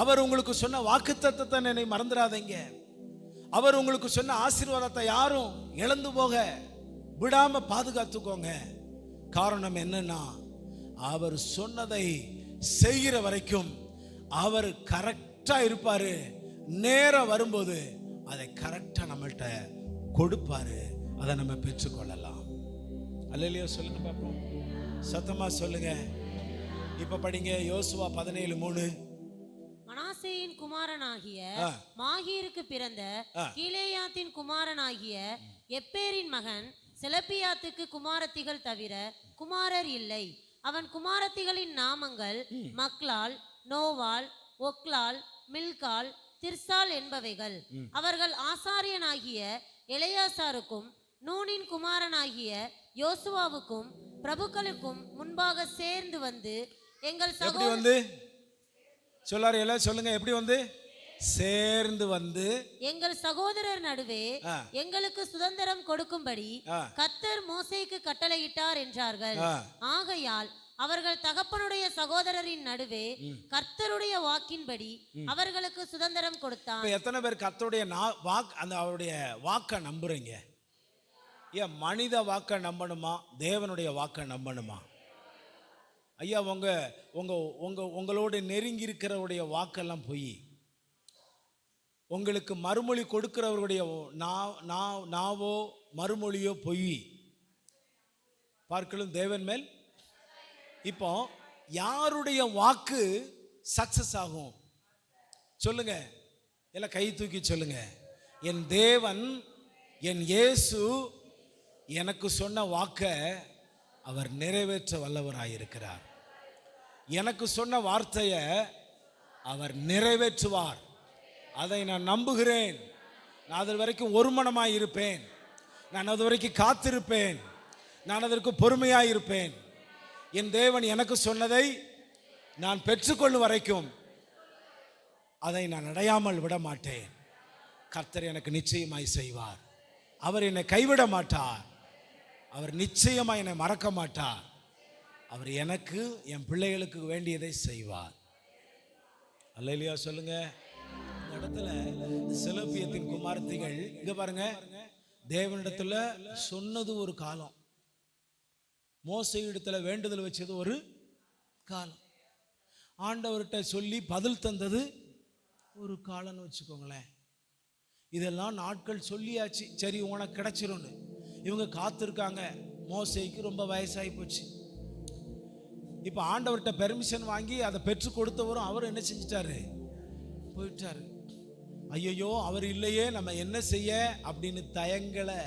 அவர் உங்களுக்கு சொன்ன வாக்குத்தத்தத்தை நினை மறந்துடாதீங்க. அவர் உங்களுக்கு சொன்ன ஆசீர்வாதத்தை யாரும் இழந்து போக விடாம பாதுகாத்துக்கோங்க. காரணம் என்னன்னா, அவர் சொன்னதை செய்கிற வரைக்கும் அவர் கரெக்டா இருப்பாரு. நேரம் வரும்போது அதை கரெக்டா நம்மள்ட்ட கொடுப்பாரு. அதை நம்ம பெற்றுக்கொள்ளலாம். அல்லேலூயா சொல்லுங்க பாப்போம். சத்தமா சொல்லுங்க. இப்ப படிங்க யோசுவா 17:3. மனாசேயின் குமாரனாகிய மாகீருக்கு பிறந்த கீலேயாத்தின் குமாரனாகிய எப்பேரின் மகன் செலப்பியாத்துக்கு குமாரத்திகள் தவிர குமாரர் இல்லை. அவன் குமாரத்திகளின் நாமங்கள் மக்லால், நோவால், ஒக்லால், மில்கால், திர்சால் என்பவைகள். அவர்கள் ஆசாரியனாகிய எலெயாசாருக்கும் நூனின் குமாரனாகிய யோசுவாவுக்கும் பிரபுக்களுக்கும் முன்பாக சேர்ந்து வந்து எங்கள் சகோதரர் சொல்லாரு எல்லாம் சொல்லுங்க. எப்படி வந்து சேர்ந்து வந்து எங்கள் சகோதரர் நடுவே எங்களுக்கு சுதந்திரம் கொடுக்கும்படி கர்த்தர் மோசேக்கு கட்டளையிட்டார் என்றார்கள். ஆகையால் அவர்கள் தகப்பனுடைய சகோதரரின் நடுவே கர்த்தருடைய வாக்கின்படி அவர்களுக்கு சுதந்திரம் கொடுத்தார். எத்தனை பேர் கர்த்தருடைய அந்த அவருடைய வாக்க நம்புறீங்க? ஏன் மனித வாக்க நம்பணுமா, தேவனுடைய வாக்க நம்பணுமா? ஐயா, உங்களோட நெருங்கி இருக்கிறவருடைய வாக்கெல்லாம் பொய். உங்களுக்கு மறுமொழி கொடுக்கிறவருடைய நாவோ மறுமொழியோ பொய். பார்க்கலும் தேவன் மேல். இப்போ யாருடைய வாக்கு சக்சஸ் ஆகும் சொல்லுங்க. எல்லாம் கை தூக்கி சொல்லுங்க. என் தேவன், என் இயேசு எனக்கு சொன்ன வாக்க அவர் நிறைவேற்ற வல்லவராயிருக்கிறார். எனக்கு சொன்ன வார்த்தையை அவர் நிறைவேற்றுவார். அதை நான் நம்புகிறேன். நான் அது வரைக்கும் ஒருமனமாய் இருப்பேன். நான் அது வரைக்கும் காத்திருப்பேன். நான் அதற்கு பொறுமையாய் இருப்பேன். என் தேவன் எனக்கு சொன்னதை நான் பெற்றுக்கொள்ளும் வரைக்கும் அதை நான் அடையாமல் விட மாட்டேன். கர்த்தர் எனக்கு நிச்சயமாய் செய்வார். அவர் என்னை கைவிட மாட்டார். அவர் நிச்சயமாய் என்னை மறக்க மாட்டார். அவர் எனக்கு, என் பிள்ளைகளுக்கு வேண்டியதை செய்வார். அல்லேலூயா சொல்லுங்க. இந்த இடத்துல செலப்பியத்தின் குமாரத்திகள் இங்க பாருங்க, தேவனிடத்துல சொன்னது ஒரு காலம், மோசே இடத்துல வேண்டுதல் வச்சது ஒரு காலம், ஆண்டவர்கிட்ட சொல்லி பதில் தந்தது ஒரு காலம்னு வச்சுக்கோங்களேன். இதெல்லாம் நாட்கள் சொல்லியாச்சு, சரி உனக்கு கிடைச்சிரும்னு. இவங்க காத்திருக்காங்க. மோசேக்கு ரொம்ப வயசாகி போச்சு. இப்போ ஆண்டவர்கிட்ட பெர்மிஷன் வாங்கி அதை பெற்று கொடுத்தவரும் அவர் என்ன செஞ்சிட்டாரு, போயிட்டாரு. ஐயோ அவர் இல்லையே, நம்ம என்ன செய்ய அப்படின்னு தயங்கலை.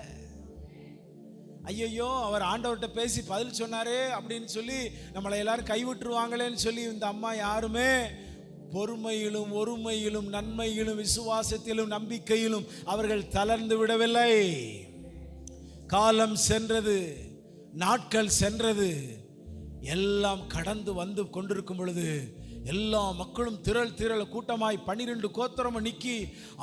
ஐயோ அவர் ஆண்டவர்கிட்ட பேசி பதில் சொன்னாரே அப்படின்னு சொல்லி நம்மளை எல்லாரும் கைவிட்டுருவாங்களேன்னு சொல்லி இந்த அம்மா யாருமே பொறுமையிலும் ஒருமையிலும் நன்மையிலும் விசுவாசத்திலும் நம்பிக்கையிலும் அவர்கள் தளர்ந்து விடவில்லை. காலம் சென்றது, நாட்கள் சென்றது, எல்லாம் கடந்து வந்து கொண்டிருக்கும் பொழுது எல்லா மக்களும் திரள் கூட்டமாய் 12 கோத்திரமும் நிக்கி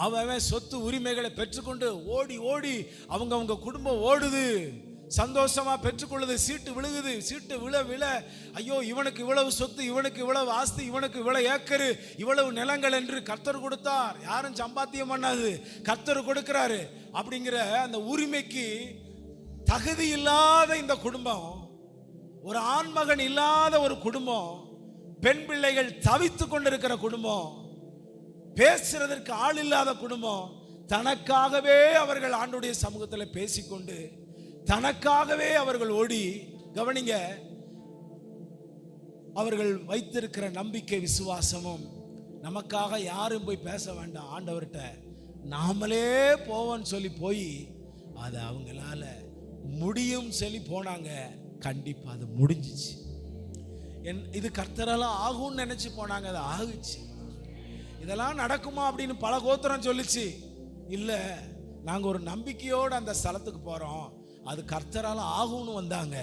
அவன் சொத்து உரிமைகளை பெற்றுக்கொண்டு ஓடி ஓடி அவங்க குடும்பம் ஓடுது, சந்தோஷமா பெற்றுக்கொள்ளுது. சீட்டு விழுகுது. சீட்டு விழ ஐயோ இவனுக்கு இவ்வளவு சொத்து, இவனுக்கு இவ்வளவு ஆஸ்தி, இவனுக்கு இவ்வளவு ஏக்கரு, இவ்வளவு நிலங்கள் என்று கர்த்தர் கொடுத்தார். யாரும் சம்பாத்தியம் பண்ணாது, கர்த்தர் கொடுக்கிறாரு. அப்படிங்கிற அந்த உரிமைக்கு தகுதி இல்லாத இந்த குடும்பம், ஒரு ஆண்மகன் இல்லாத ஒரு குடும்பம், பெண் பிள்ளைகள் தவித்து கொண்டிருக்கிற குடும்பம், பேசுறதற்கு ஆள் இல்லாத குடும்பம், தனக்காகவே அவர்கள் ஆண்டவருடைய சமூகத்தில் பேசிக்கொண்டு தனக்காகவே அவர்கள் ஓடி, கவனிங்க, அவர்கள் வைத்திருக்கிற நம்பிக்கை விசுவாசமும், நமக்காக யாரும் போய் பேச வேண்டாம், ஆண்டவர்கிட்ட நாமளே போவோன்னு சொல்லி போய் அது அவங்களால முடியும் சொல்லி போனாங்க. கண்டிப்பா அது முடிஞ்சிச்சு. இது கர்த்தரால ஆகும்னு நினைச்சு போனாங்க, அது ஆகுச்சு. இதெல்லாம் நடக்குமா அப்படின்னு பல கோத்திரம் சொல்லிச்சு. இல்ல, நாங்க ஒரு நம்பிக்கையோடு அந்த ஸ்தலத்துக்கு போறோம், அது கர்த்தரால ஆகும்னு வந்தாங்க,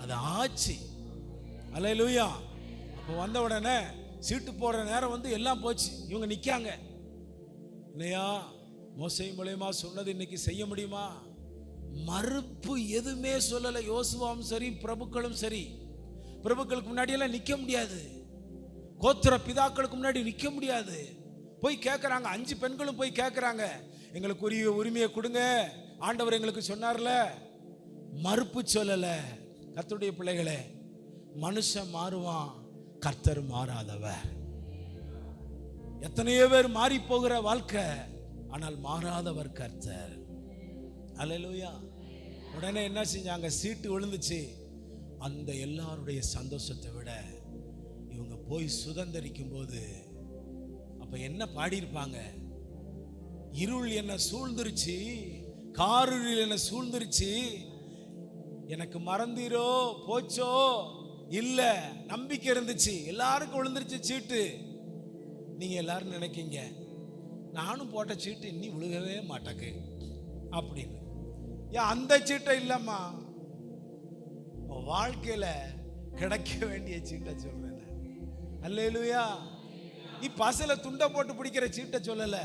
அது ஆச்சு. அல்லேலூயா. அப்போ வந்த உடனே சீட்டு போடுற நேரம் வந்து எல்லாம் போச்சு. இவங்க நிக்காங்க. இல்லையா, மோசே மூலமா சொன்னது இன்னைக்கு செய்ய முடியுமா? மறுப்பு எதுவுமே சொல்லலை. யோசுவாவும் சரி, பிரபுக்களும் சரி. பிரபுக்களுக்கு முன்னாடி எல்லாம் நிக்க முடியாது, கோத்திர பிதாக்களுக்கு முன்னாடி நிக்க முடியாது. போய் கேட்கறாங்க, 5 பெண்களும் போய் கேட்கறாங்க, எங்களுக்கு உரிமையை கொடுங்க, ஆண்டவர் எங்களுக்கு சொன்னார்ல. மறுப்பு சொல்லல. கர்த்தருடைய பிள்ளைகளே, மனுஷன் மாறுவான், கர்த்தர் மாறாதவர். எத்தனையோ பேர் மாறி போகிற வாழ்க்கை, ஆனால் மாறாதவர் கர்த்தர். அல்லேலூயா. உடனே என்ன செஞ்சாங்க? சீட்டு விழுந்துச்சு. அந்த எல்லாருடைய சந்தோஷத்தை விட இவங்க போய் சுதந்திரிக்கும் போது அப்ப என்ன பாடியிருப்பாங்க? இருள் என்ன சூழ்ந்துருச்சு, காரிருள் என்ன சூழ்ந்துருச்சு, எனக்கு மறந்தீரோ போச்சோ? இல்ல, நம்பிக்கை இருந்துச்சு. எல்லாருக்கும் விழுந்துருச்சு சீட்டு. நீங்க எல்லாரும் நினைக்கீங்க, நானும் போட்ட சீட்டு இன்னி விழுகவே மாட்டேக்கு அப்படின்னு. ஏன் அந்த சீட்டை இல்லம்மா, வாழ்க்கையில கிடைக்க வேண்டிய சீட்டை சொல்றேன். அல்லேலூயா. நீ பசல துண்டை போட்டு பிடிக்கிற சீட்டை சொல்லல.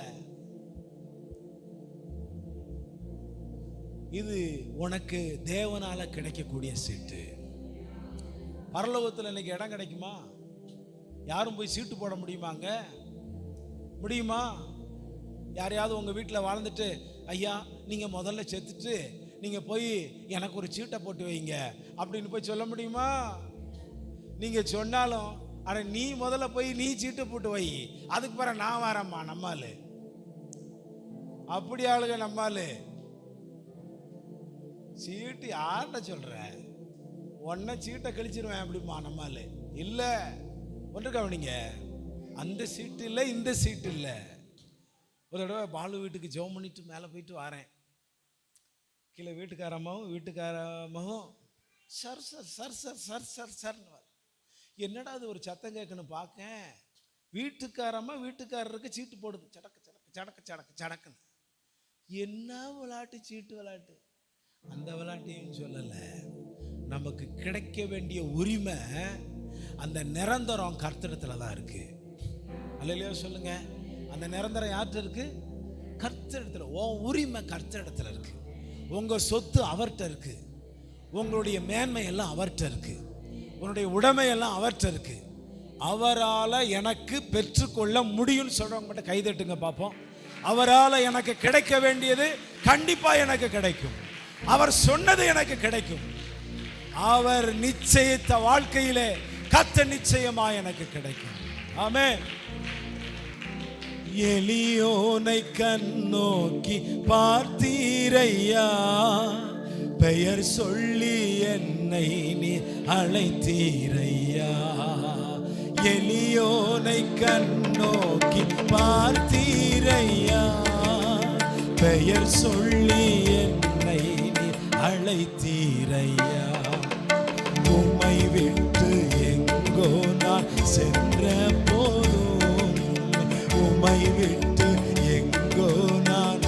இது உனக்கு தேவனால கிடைக்கக்கூடிய சீட்டு. பரலோகத்தில் இன்னைக்கு இடம் கிடைக்குமா? யாரும் போய் சீட்டு போட முடியுமாங்க? முடியுமா? யாரையாவது உங்க வீட்டில் வாழ்ந்துட்டு, ஐயா நீங்க முதல்ல செத்துட்டு நீங்க போய் எனக்கு ஒரு சீட்டை போட்டு வைங்க அப்படின்னு போய் சொல்ல முடியுமா? நீங்க சொன்னாலும், அட நீ முதல்ல போய் நீ சீட்டை போட்டு வை, அதுக்கு பிறகு நான் வரேம்மா. நம்மாலு அப்படி ஆளுங்க. நம்மாலு சீட்டு யார்கிட்ட சொல்ற? உன்னை சீட்டை கழிச்சிருவேன் அப்படிமா. நம்மாலு இல்ல. ஒன்று கவனிங்க, அந்த சீட்டு இல்லை, இந்த சீட்டு இல்லை. ஒரு தடவை பாலு வீட்டுக்கு ஜெபம் பண்ணிட்டு மேலே போயிட்டு வரேன். கீழே வீட்டுக்காரம்மாவும் sir sir sir sir sir sir சர்ன்னு. என்னடா அது ஒரு சத்தம் கேட்கணும் பார்க்க. வீட்டுக்காரருக்கு சீட்டு போடுது, சடக்கு சடக்கு சடக்கு சடக்கு சடக்குன்னு. என்ன விளையாட்டு, சீட்டு விளையாட்டு. அந்த விளையாட்டையும் சொல்லலை. நமக்கு கிடைக்க வேண்டிய உரிமை அந்த நிரந்தரம் கர்த்தரிடத்துல தான் இருக்கு. அல்லேலூயா சொல்லுங்க. அந்த நிரந்தரம் யார்கிட்ட இருக்கு? கர்த்தரிடத்துல. உன் உரிமை கர்த்தரிடத்துல இருக்கு. உங்க சொத்து அவர்கிட்ட இருக்கு. உங்களுடைய மேன்மை எல்லாம் அவர்கிட்ட இருக்கு. உன்னுடைய உடைமை எல்லாம் அவர்கிட்ட இருக்கு. அவரால் எனக்கு பெற்றுக்கொள்ள முடியும்னு சொல்றவங்க மட்டும் கைதட்டுங்க பார்ப்போம். அவரால் எனக்கு கிடைக்க வேண்டியது கண்டிப்பா எனக்கு கிடைக்கும். அவர் சொன்னது எனக்கு கிடைக்கும். அவர் நிச்சயித்த வாழ்க்கையிலே கர்த்தர் நிச்சயமா எனக்கு கிடைக்கும். ஆமென். எளியோனை கண்ணோக்கி பார்த்தீரையா, பெயர் சொல்லி என்னை நீ அழைத்தீரையா. எளியோனை கண்ணோக்கி பார்த்தீரையா, பெயர் சொல்லி என்னை நீ அழைத்தீரையா. உம்மை விட்டு எங்கோ நான் சென்ற போதும், உம்மை விட்டு எங்கோ நான்,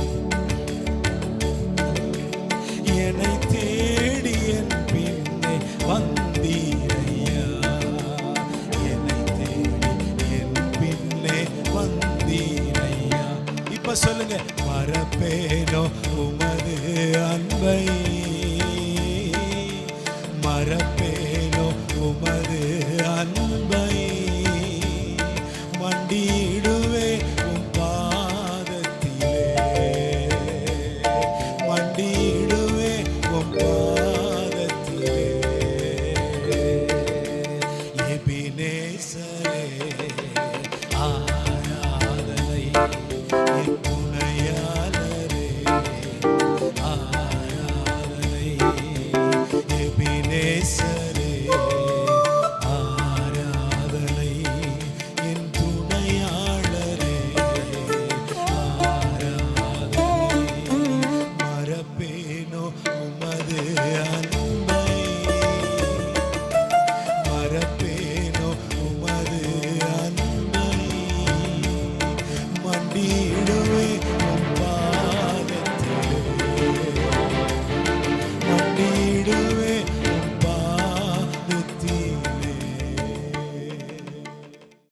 என்னை தேடி என் பின்னே வந்தீரையா. என்னை தேடி என் பின்னே வந்தீரையா. இப்ப சொல்லுங்க, மறப்பேனோ உமது அன்பை.